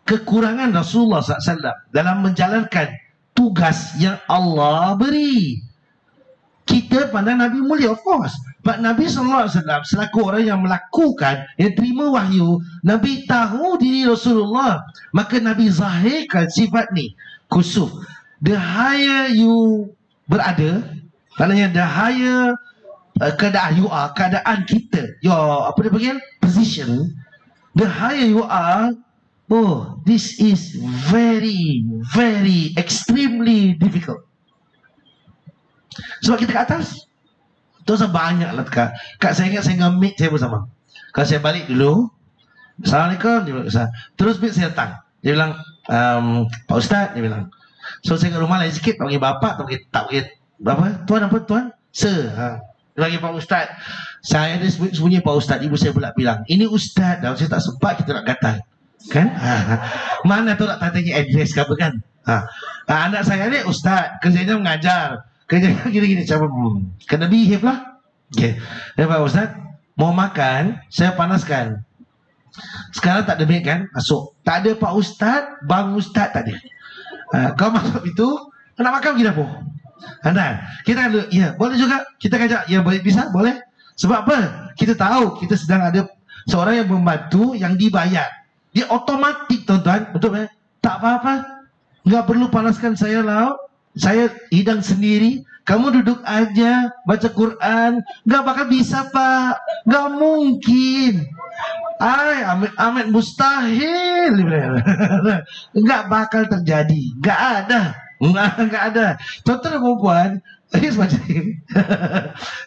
kekurangan Rasulullah SAW dalam menjalankan tugas yang Allah beri. Kita pandang Nabi mulia, of course. But Nabi SAW selaku orang yang melakukan, yang terima wahyu, Nabi tahu diri Rasulullah. Maka Nabi zahirkan sifat ni, kusuf. The higher you berada, maknanya the higher keadaan you are, keadaan kita, your apa dia panggil, position, the higher you are, oh, this is very, very, extremely difficult. Sebab kita kat atas. Terus banyak lah Kak saya ingat saya dengan mate saya bersama. Kalau saya balik dulu, Assalamualaikum, dia bilang, terus mate saya datang. Dia bilang, Pak Ustaz, dia bilang. So saya kat rumah lain sikit, tak panggil bapak, tak panggil apa? Tuan apa tuan? Sir. Dia panggil Pak Ustaz. Saya ada sembunyi Pak Ustaz. Ibu saya pula bilang, ini Ustaz dah, saya tak sempat, kita nak gatal. Kan? Mana tu nak tanya address ke apa kan? Anak saya ni Ustaz, kerjanya mengajar. Kerjanya gini-gini, kena behave lah. Okay. Pak Ustaz, mau makan, saya panaskan. Sekarang tak ada mic kan? Masuk. Tak ada Pak Ustaz, Bang Ustaz tak ada. Kau masuk itu, nak makan pergi dapur. Kita kan, ya boleh juga. Kita kajak, ya boleh, bisa, boleh. Sebab apa? Kita tahu kita sedang ada seorang yang membantu yang dibayar. Dia otomatik tuan-tuan, betul kan? Tak apa-apa. Nggak perlu panaskan saya lauk. Saya hidang sendiri. Kamu duduk aja baca Quran. Nggak bakal bisa Pak. Nggak mungkin. Amin mustahil. Nggak bakal terjadi. Nggak ada. Nggak ada. Tuan-tuan dan perempuan,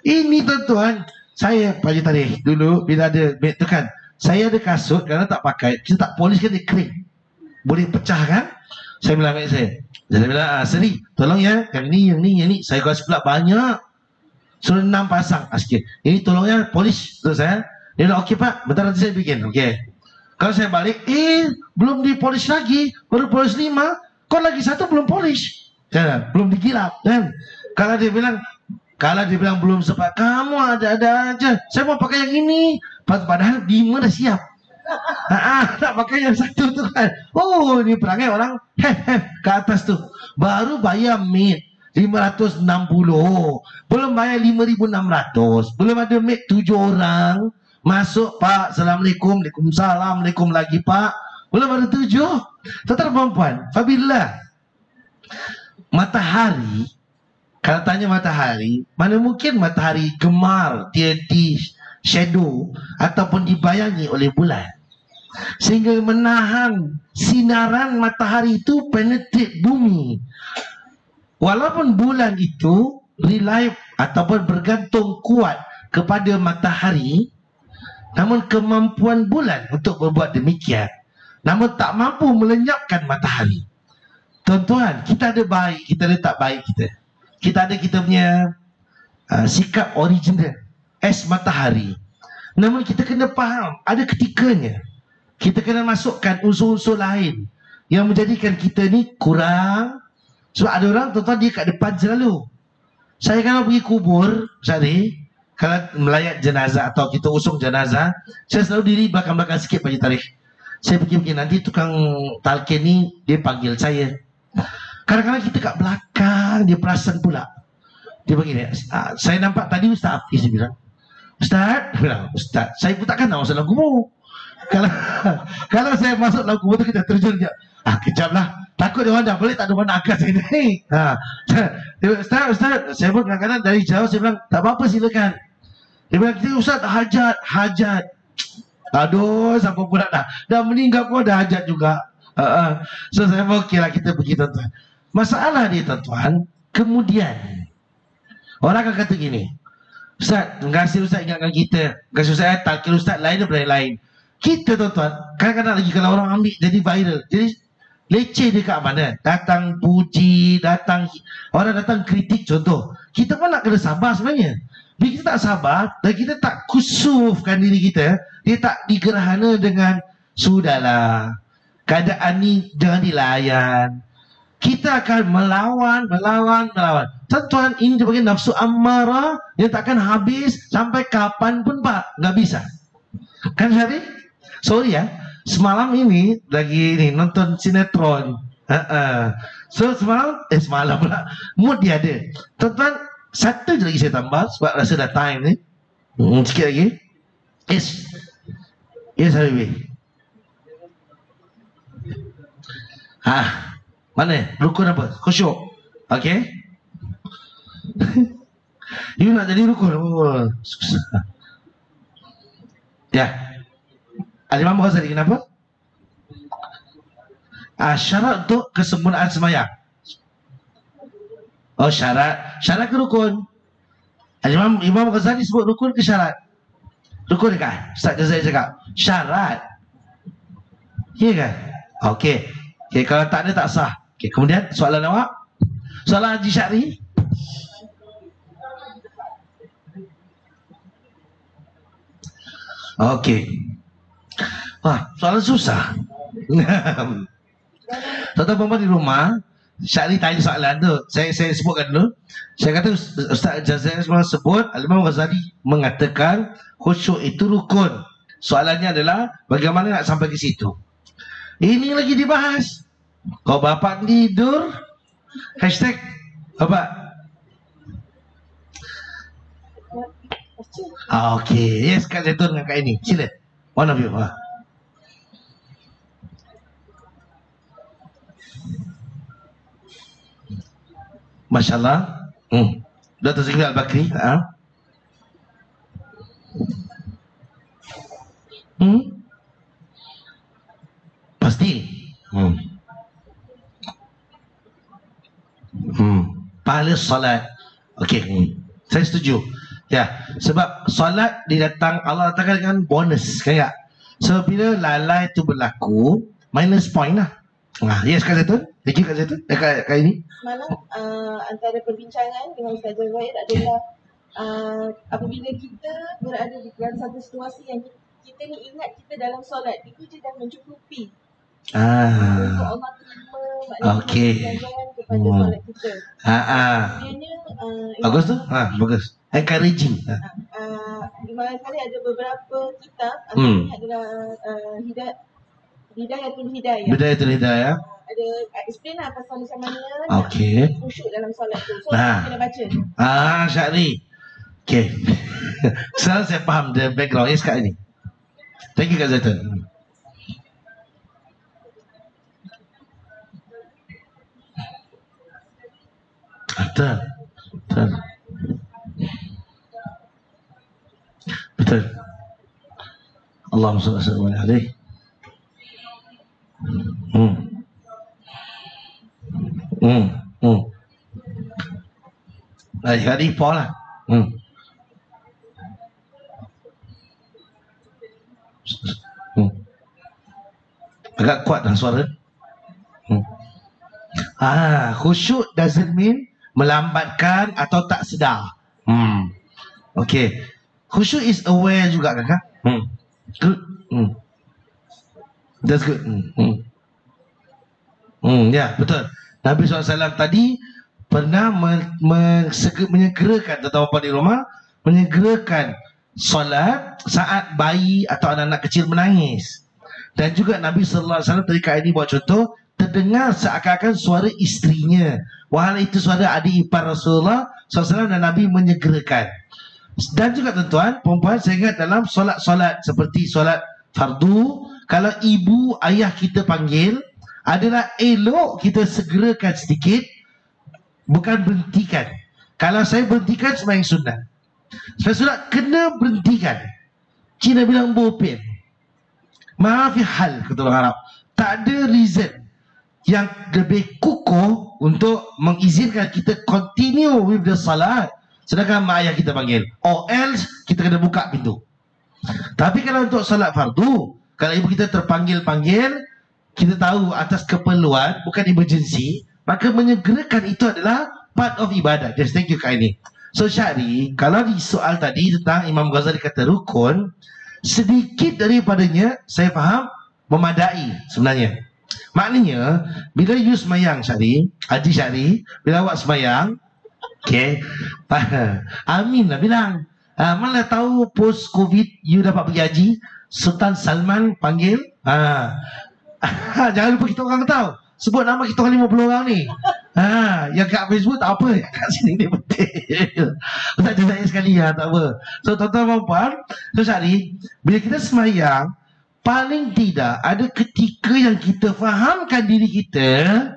ini tuan-tuan, saya pagi tadi dulu bila ada bed tu kan, saya ada kasut kerana tak pakai, kita tak polish kan, dia kering, boleh pecah kan. Saya bilang mak saya bilang, Seri, tolong ya, yang ni saya kasih pula banyak, suruh 6 pasang sikit. Ini tolong ya, polish tu saya. Dia bilang, okey Pak, bentar nanti saya bikin. Okey. Kalau saya balik, belum di polish lagi, baru polish 5, kau lagi satu belum polish. Jangan, belum digilap kan. Kalau dia bilang belum sempat, kamu ada-ada aja. Saya mau pakai yang ini. Padahal 5 dah siap. Tak pakai yang satu tu kan. Oh, ini perangai orang ke atas tu. Baru bayar mate 560. Belum bayar 5,600. Belum ada mate 7 orang. Masuk Pak, Assalamualaikum, Waalaikumsalam, Waalaikum lagi Pak. Belum ada 7. Tuan-tuan perempuan, Fabillah, matahari, kalau tanya matahari, mana mungkin matahari gemar dia di shadow ataupun dibayangi oleh bulan, sehingga menahan sinaran matahari itu penetrate bumi. Walaupun bulan itu rely ataupun bergantung kuat kepada matahari, namun kemampuan bulan untuk berbuat demikian, namun tak mampu melenyapkan matahari. Tuan-tuan, kita ada baik, kita ada tak baik kita. Kita ada kita punya sikap original as matahari. Namun kita kena faham, ada ketikanya kita kena masukkan unsur-unsur lain yang menjadikan kita ni kurang. Sebab ada orang tuan-tuan dia kat depan selalu. Saya kalau pergi kubur Syari, kalau melayat jenazah atau kita usung jenazah, saya selalu diri belakang-belakang sikit Pak Haji Tarikh. Saya pergi nanti tukang talqin ni dia panggil saya. Kadang-kadang kita kat belakang, dia perasan pula. Dia begini, saya nampak tadi Ustaz Hafiz, dia bilang, Ustaz, dia bilang, Ustaz, saya pun takkan nak masuk dalam kubur. Kalau saya masuk dalam kubur tu kita terjun je. Kejap lah, takut dia orang dah boleh, tak ada mana angkat saya naik. Ustaz, saya pun kadang-kadang dari jauh saya bilang, tak apa-apa silakan. Dia bilang, Ustaz, hajat. Aduh, siapa pula dah meninggal pun dah hajat juga. So saya pun okey lah, kita pergi tuan-tuan. Masalah dia tuan-tuan, kemudian orang akan kata gini, Ustaz, terima kasih Ustaz ingatkan kita. Terima kasih Ustaz, talqin Ustaz lain daripada lain. Kita tuan-tuan, kadang-kadang lagi kalau orang ambil jadi viral, jadi leceh dia kat mana? Datang puji, orang datang kritik contoh. Kita pun nak kena sabar sebenarnya. Bila kita tak sabar dan kita tak kusufkan diri kita, dia tak digerhana dengan sudahlah, keadaan ni jangan dilayan. Kita akan melawan. Tuan-tuan, ini sebagai nafsu ammarah yang takkan habis sampai kapan pun Pak. Nggak bisa. Kan Syarif? Sorry ya. Semalam ini lagi ni nonton sinetron. So semalam pula mood dia ada. Tuan-tuan, satu je lagi saya tambah sebab rasa dah time ni. Sikit lagi. Yes Habibie. Mana? Rukun apa? Khusyuk. Okay. You nak jadi rukun? Susah. Ya. Al-Imam Ghazali kenapa? Syarat untuk kesempurnaan sembahyang. Oh, syarat ke rukun? Imam Ghazali sebut rukun ke syarat? Rukun kan? Ustaz Ghazali cakap syarat. Ya kan? Okey. Kalau tak ada tak sah. Kemudian soalan awak? Soalan Haji Syari? Okey. Soalan susah. Tuan-tuan perempuan di rumah, Syari tanya soalan tu. Saya sebutkan dulu. Saya kata Ustaz Jazari sebut Al-Imam Ghazali mengatakan khusyuk itu rukun. Soalannya adalah bagaimana nak sampai ke situ. Ini lagi dibahas. Kau bapak tidur, hashtag apa? Okey. Yes, Kak Zaitun dengan Kak ini. Sila. One of you. Masya Allah. Dr. Zikri Al-Bakri. Pasti. Pahala salat. Okey. Saya setuju. Ya, sebab solat didatang Allah datangkan dengan bonus, kan tak? So bila lalai itu berlaku, minus point lah. Yes, Kak Zaitun. Thank you Kak Zaitun. Kak ini. Semalam antara perbincangan dengan Ustaz Zahid adalah apabila kita berada di dalam satu situasi yang kita ni ingat kita dalam solat, itu je dah mencukupi. Untuk Allah terima maknanya kepada solat kita. Bagus tu? Bagus. Encouraging. Di mana kali ada beberapa kitab, antaranya adalah Hidayatul Hidayah. Ada explain lah pasal macam mana khusyuk dalam solat tu. So kita kena baca. Syahri. Okay. Sekarang saya faham the background Kak ini. Thank you Kak Zaitun. Betul. Allahumma salli alaihi. Hari Paul lah. Agak kuat dah suara. Khusyuk doesn't mean melambatkan atau tak sedar. Okey. Khusyuk is aware juga kakak. Good. That's good. Ya, betul. Nabi SAW tadi pernah menyegerakan, tuan-tuan di rumah, menyegerakan solat saat bayi atau anak-anak kecil menangis. Dan juga Nabi SAW tadi kali ini buat contoh, terdengar seakan-akan suara isterinya, walau itu suara adik ipar Rasulullah SAW, dan Nabi menyegerakan. Dan juga tuan-tuan, perempuan, saya ingat dalam solat-solat seperti solat fardu, kalau ibu ayah kita panggil, adalah elok kita segerakan sedikit, bukan berhentikan. Kalau saya berhentikan sembahyang sunat, saya sunat kena berhentikan. Cina bilang bopin, maafi hal, kata orang Arab, tak ada reason yang lebih kukuh untuk mengizinkan kita continue with the salat, sedangkan mak ayah kita panggil, or else kita kena buka pintu. Tapi kalau untuk salat fardu, kalau ibu kita terpanggil-panggil, kita tahu atas keperluan, bukan emergency, maka menyegerakan itu adalah part of ibadah. Just thank you Kak ini. So Syahri, kalau di soal tadi tentang Imam Ghazali kata rukun, sedikit daripadanya saya faham memadai sebenarnya. Maknanya bila you semayang Syahri, Haji Syahri, bila awak semayang, okay, amin lah bilang. Mana tahu post covid you dapat pergi haji, Sultan Salman panggil, jangan lupa kita orang tahu, sebut nama kita orang 50 orang ni. Yang kat Facebook tak apa, yang kat sini ni betul. Tak ada saya sekali tak apa. So tuan-tuan dan puan, so Syahri, bila kita semayang, paling tidak ada ketika yang kita fahamkan diri kita,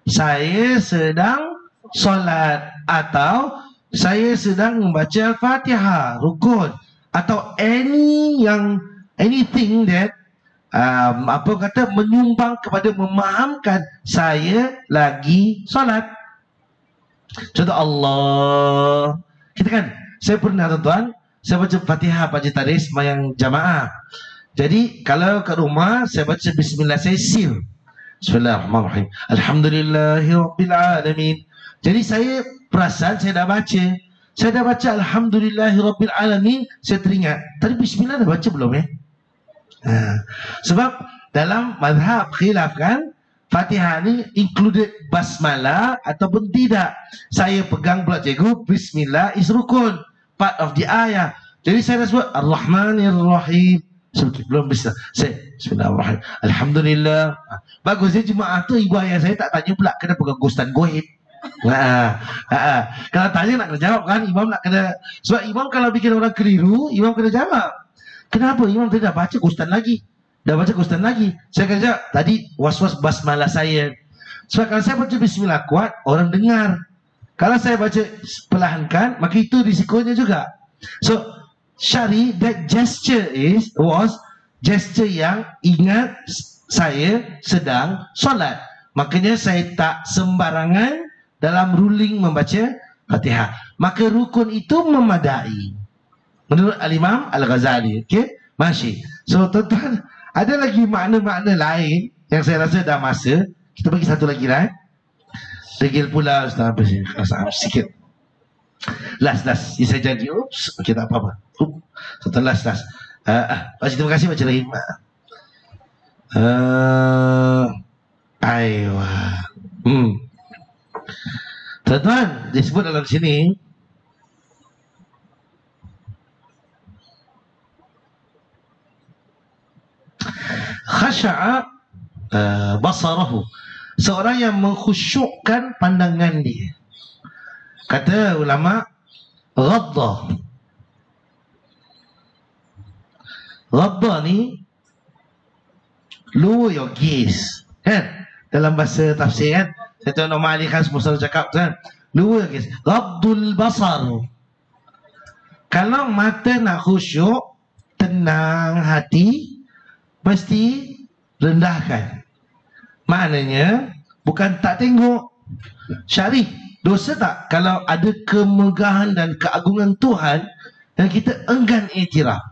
saya sedang solat, atau saya sedang membaca Al-Fatihah, rukun, atau anything that menyumbang kepada memahamkan saya lagi solat. Contoh Allah, kita kan, saya pernah tuan-tuan, saya baca Fatihah pagi tadi sembahyang jamaah. Jadi kalau kat rumah saya baca bismillah, saya seal Bismillahirrahmanirrahim, Alhamdulillahirabbil alamin. Jadi saya perasan saya dah baca Alhamdulillahirabbil alamin, saya teringat tadi bismillah dah baca belum ya? Sebab dalam mazhab khilaf kan, Fatihah ni included basmalah ataupun tidak. Saya pegang pula cikgu, bismillah is rukun, part of the ayah. Jadi saya dah sebut Ar-Rahmanir-Rahim, belum bisa. Saya Bismillahirrahmanirrahim, Alhamdulillah. Bagus dia jemaah tu, ibu ayah saya tak tanya pula kena pegang Gustan Gohid. Kalau tanya nak kena jawab kan, imam nak kena, sebab imam kalau bikin orang keliru, imam kena jawab. Kenapa imam tadi dah baca Gustan lagi? Saya kena jawab, tadi was-was basmalah saya. Sebab kalau saya baca bismillah kuat, orang dengar. Kalau saya baca perlahankan, maka itu risikonya juga. So Syahri, that gesture was gesture yang ingat saya sedang solat. Makanya saya tak sembarangan dalam ruling membaca Fatihah. Maka rukun itu memadai menurut Al-Imam Al-Ghazali. Okay, masih. So tuan-tuan, ada lagi makna-makna lain yang saya rasa dah masa. Kita bagi satu lagi lah. Degil pula Ustaz, apa sih? Sikit. Last. Saya janji. Oops. Okay, tak apa-apa. Satu last. Pakcik, terima kasih Pakcik Rahim. Aywa. Tuan-tuan, disebut dalam sini, khasha'a basarahu, seorang yang mengkhusyukkan pandangan dia. Kata ulama, ghadda ni lower your gaze kan, dalam bahasa tafsir kan. Saya tahu Norma Ali Khas Musa cakap kan, lower your gaze, ghaddul basar. Kalau mata nak khusyuk, tenang hati, mesti rendahkan. Maknanya bukan tak tengok. Syarif, dosa tak kalau ada kemegahan dan keagungan Tuhan dan kita enggan iktiraf?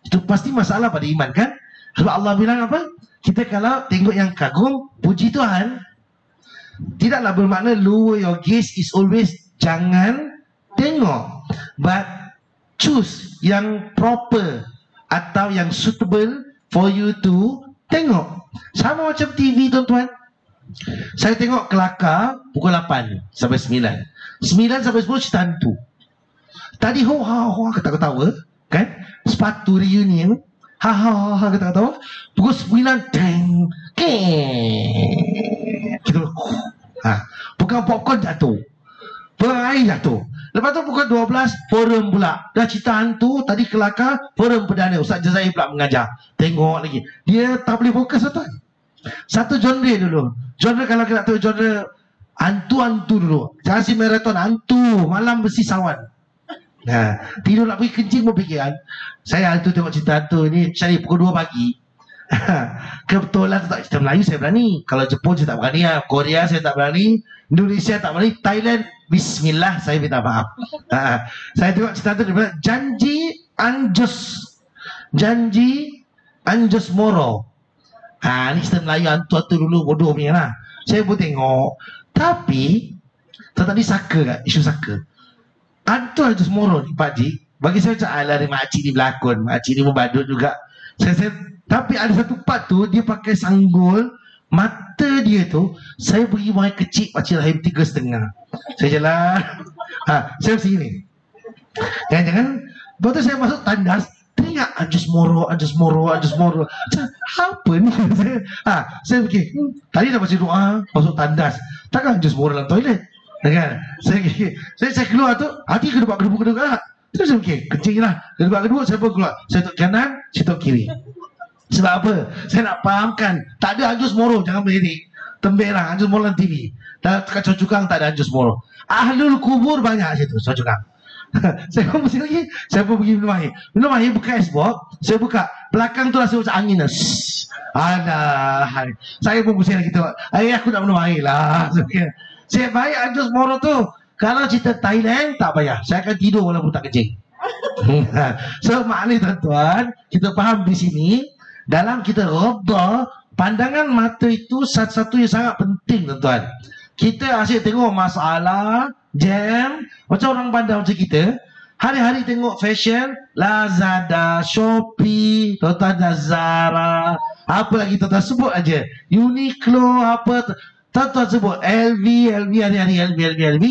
Itu pasti masalah pada iman kan? Sebab Allah bilang apa? Kita kalau tengok yang kagum, puji Tuhan. Tidaklah bermakna lower your gaze is always jangan tengok. But choose yang proper atau yang suitable for you to tengok. Sama macam TV tuan-tuan. Saya tengok kelakar pukul 8 sampai 9. 9 sampai 10 cerita hantu. Tadi ho ketawa-ketawa kan? Sepatu reunion. Ha ketawa-ketawa. Pukul 9 teng gitu. Bukan popcorn jatuh. Air jatuh. Lepas tu pukul 12 forum pula. Dah cerita hantu, tadi kelakar, forum perdana. Ustaz Jazair pula mengajar. Tengok lagi. Dia tak boleh fokus tuan. Satu genre dulu. Genre kalau kita tahu genre hantu-hantu dulu. Jangan si maraton hantu, malam besi sawan. Tidur nak pergi kencing pun fikiran. Saya hantu tengok cerita hantu ni cari pukul 2 pagi. Kebetulan tak cerita Melayu saya berani. Kalau Jepun saya tak berani. Korea saya tak berani. Indonesia tak berani. Thailand, bismillah saya minta maaf. Saya tengok cerita hantu daripada Janji Anjos Moro. Ni cerita Melayu hantu-hantu dulu bodoh punya lah. Saya pun tengok. Tapi tadi saka kat isu saka. Hantu Anjos Moro ni Pak Ji, bagi saya macam alah ni makcik ni berlakon, makcik ni pun badut juga. Tapi ada satu part tu dia pakai sanggul, mata dia tu saya pergi buang air kecil pakcik rahim 3,5. Saya jalan. Saya mesti ni. Jangan. Lepas tu saya masuk tandas, teringat Anjos Moro. Macam apa ni? Saya fikir, tadi dah baca doa, masuk tandas. Takkan Anjos Moro dalam toilet? Kan? Saya keluar tu, hati kedua-kedua lah. Terus saya fikir, kencing lah. Kedua-kedua saya pun keluar. Saya tok kanan, saya tok kiri. Sebab apa? Saya nak fahamkan, tak ada Anjos Moro, jangan berledik. Tembera Anjos Moro dalam TV. Dan kat Chua tak ada Anjos Moro. Ahlul kubur banyak situ, Chua. Saya pun mesti lagi. Saya pun pergi minum air. Minum air buka esbok. Saya buka. Belakang tu rasa macam angin. Alah. Saya pun pusing lagi tu. Aku nak minum air lah. Saya baik Anjos Moro tu. Kalau cerita Thailand tak payah. Saya akan tidur walaupun tak kencing. So maknanya tuan-tuan, kita faham di sini, dalam kita redha, pandangan mata itu satu-satu yang sangat penting tuan-tuan. Kita asyik tengok masalah, jam, macam orang bandar macam kita, hari-hari tengok fashion, Lazada, Shopee, tuan-tuan Zara, apa lagi tuan-tuan sebut aja, Uniqlo, apa tuan-tuan sebut, LV, hari-hari LV.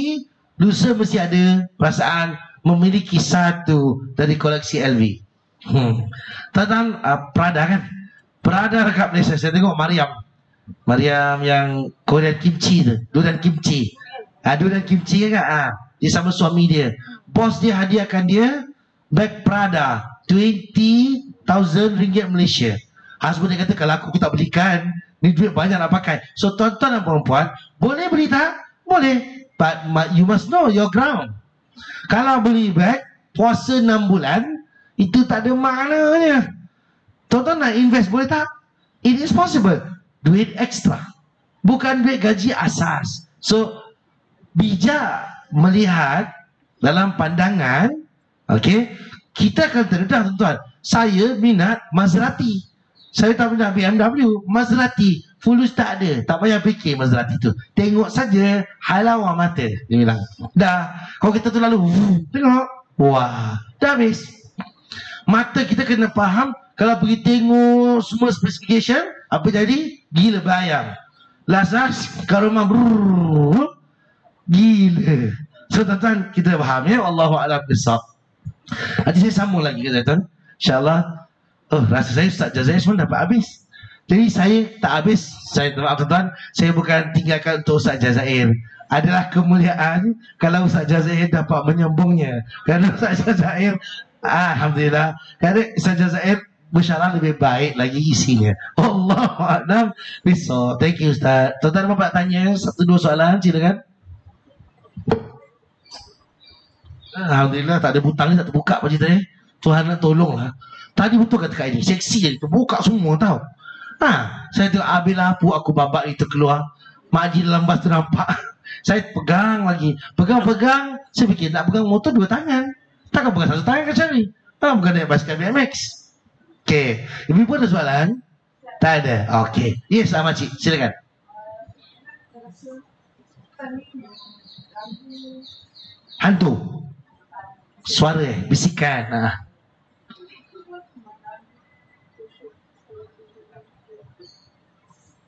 Lusa mesti ada perasaan memiliki satu dari koleksi LV. Tuan-tuan Prada kan? Prada dekat Malaysia, saya tengok Mariam yang Korean kimchi tu, durian kimchi. Durian kimchi kan? Dia sama suami dia. Bos dia hadiahkan dia beg Prada 20,000 ringgit Malaysia. Husband dia kata, kalau aku tak belikan, ni duit banyak nak pakai. So tuan-tuan dan perempuan, boleh beli tak? Boleh. But you must know your ground. Kalau beli beg puasa 6 bulan, itu tak ada maknanya. Tuan-tuan nak invest boleh tak? It is possible. Duit ekstra, bukan duit gaji asas. So bijak melihat dalam pandangan. Okay, kita akan terdedah tuan-tuan. Saya minat Maserati, saya tak minat BMW. Maserati Fulus tak ada, tak payah fikir Maserati tu, tengok saja halawah mata. Dia bilang dah. Kalau kita tu lalu tengok, wah, dah habis. Mata kita kena faham. Kalau pergi tengok semua specification, apa jadi? Gila bayang. Lasas kat rumah gila. So tuan-tuan, kita faham ya. Wallahu'alam bissawab. Nanti saya sambung lagi ke tuan-tuan, InsyaAllah. Rasa saya Ustaz Jazair pun dapat habis. Jadi saya tak habis. Saya maaf tuan-tuan, saya bukan tinggalkan untuk Ustaz Jazair. Adalah kemuliaan kalau Ustaz Jazair dapat menyambungnya. Kerana Ustaz Jazair, alhamdulillah, kerana Ustaz Jazair bersyarah lebih baik lagi isinya. Allahu'alam bissawab. Thank you Ustaz. Tuan-tuan dapat tanya 1-2 soalan, silakan. Alhamdulillah tak ada butang ni, tak terbuka Pak Cik tadi. Tuhan nak tolonglah. Tadi betul kata Kak ini, seksi jadi terbuka semua tau. Saya tengok habis lampu aku babak itu keluar. Mak Haji dalam bas tu nampak. Saya pegang lagi. Pegang-pegang. Saya fikir nak pegang motor 2 tangan. Takkan pegang 1 tangan macam ni. Bukan naik basikal BMX. Okey. Ibu ada soalan? Tak ada. Okey. Yes, Makcik. Silakan. Hantu. Suara, bisikan.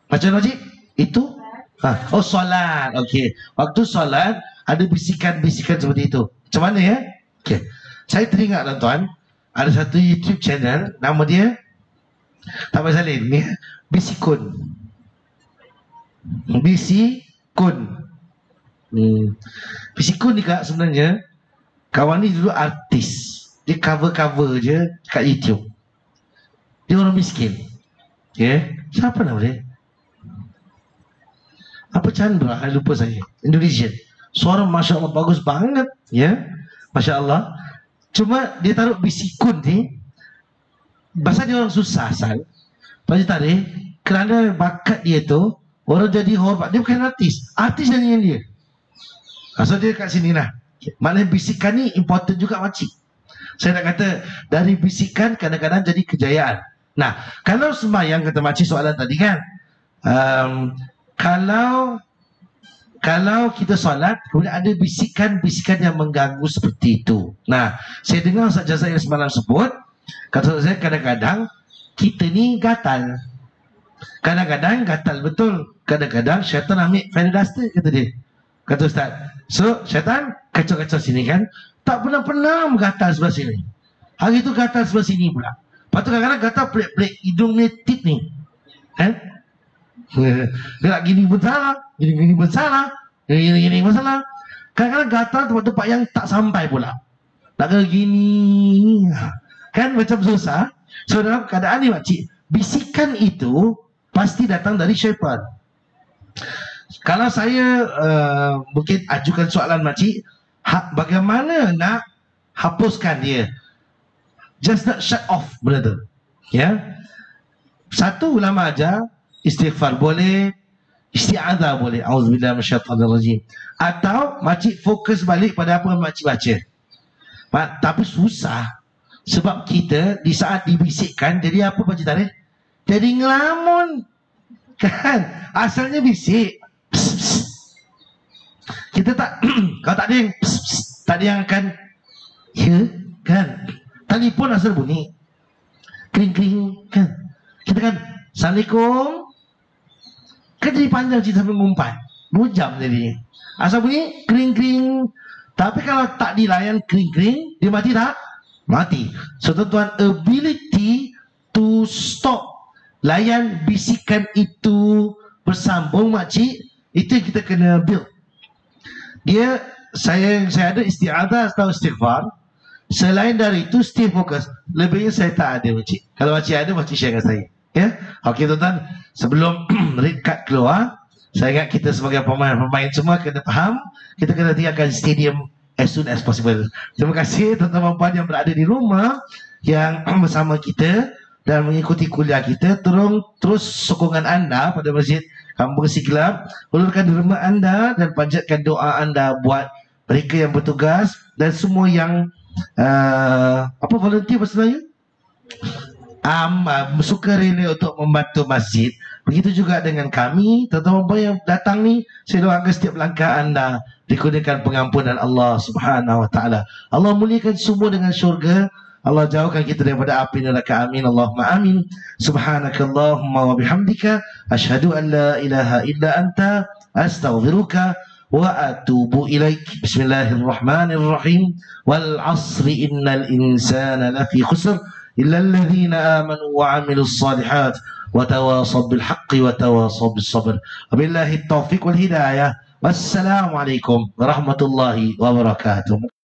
Macam mana Cik? Itu? Oh, solat. Okey. Waktu solat ada bisikan-bisikan seperti itu. Macam mana ya? Okey. Saya teringat tuan-tuan, ada satu YouTube channel, nama dia tak payah salin ni, Bisikun. Bisikun. Bisikun ni kak sebenarnya kawan ni dulu artis. Dia cover-cover je kat YouTube. Dia orang miskin. Okay. Siapa nama dia? Apa Chandra? Saya lupa saya. Indonesian. Suara Masya Allah bagus banget. Ya. Masya Allah. Cuma dia taruh bisikun ni. Pasal dia orang susah asal. Pasal tarik. Kerana bakat dia tu, orang jadi hormat. Dia bukan artis. Artis nyanyian dia. So dia kat sini lah. Maknanya bisikan ni important juga makcik. Saya nak kata dari bisikan kadang-kadang jadi kejayaan. Nah, kalau sembahyang kata makcik soalan tadi kan, kalau kita solat kemudian ada bisikan-bisikan yang mengganggu seperti itu. Nah, saya dengar Ustaz Jazair semalam sebut, kata saya kadang-kadang kita ni gatal. Kadang-kadang gatal betul. Kadang-kadang syaitan ambil feather duster kata dia. Kata Ustaz. So, syaitan kacau-kacau sini kan. Tak pernah-pernah menggatal sebelah sini. Hari tu gatal sebelah sini pula. Lepas tu kadang-kadang gatal pelik-pelik hidung ni, tit ni. Kan? Gerak gini pun salah. Gini-gini pun salah. Gini-gini pun salah. Kadang-kadang gatal tempat-tempat yang tak sampai pula. Nak kena gini. Kan macam susah. So dalam keadaan ni makcik, bisikan itu pasti datang dari syaitan. Kalau saya mungkin ajukan soalan makcik, bagaimana nak hapuskan dia? Just not shut off benda tu. Ya. Satu ulama ajar istighfar boleh, isti'adzah boleh. Auzubillahi minasyaitanirrajim. Atau makcik fokus balik pada apa yang makcik baca. Tapi susah. Sebab kita di saat dibisikkan jadi apa pakcik tarik? Jadi ngelamun. Kan? Asalnya bisik. Pss, pss. Kita tak kalau tak ada yang pss, pss, tak ada yang akan ya kan? Telefon asal bunyi. Kering-kering kan? Kita kan Assalamualaikum. Kan jadi panjang cerita sampai mengumpat. 2 jam jadi. Asal bunyi kering-kering. Tapi kalau tak dilayan kering-kering, dia mati tak? Mati. So tuan-tuan, ability to stop layan bisikan itu bersambung makcik, itu yang kita kena build. Dia saya ada isti'adzah atau istighfar. Selain dari itu stay fokus. Lebihnya saya tak ada makcik. Kalau makcik ada, makcik share dengan saya. Ya. Okey tuan-tuan, sebelum red card keluar, saya ingat kita sebagai pemain semua kena faham, kita kena tinggalkan stadium as soon as possible. Terima kasih tuan-tuan dan puan yang berada di rumah yang bersama kita dan mengikuti kuliah kita. Terus sokongan anda pada Masjid Kampung Siglap. Ulurkan derma anda dan panjatkan doa anda buat mereka yang bertugas dan semua yang volunteer bahasa Melayu? Sukarela untuk membantu masjid. Begitu juga dengan kami, tuan-tuan yang datang ni, saya doakan setiap langkah anda dikurniakan pengampunan Allah Subhanahu wa taala. Allah muliakan semua dengan syurga. Allah jauhkan kita daripada api neraka. Amin. Allahumma amin. Subhanakallahumma wa bihamdika asyhadu an la ilaha illa anta astaghfiruka wa atubu ilaik. Bismillahirrahmanirrahim. Wal 'asri innal insana lafi khusr illa alladhina amanu wa 'amilus shalihat wa tawasaw bil haqqi wa tawasaw bis sabr. Wabillahi taufiq wal hidayah. Wassalamualaikum warahmatullahi wabarakatuh.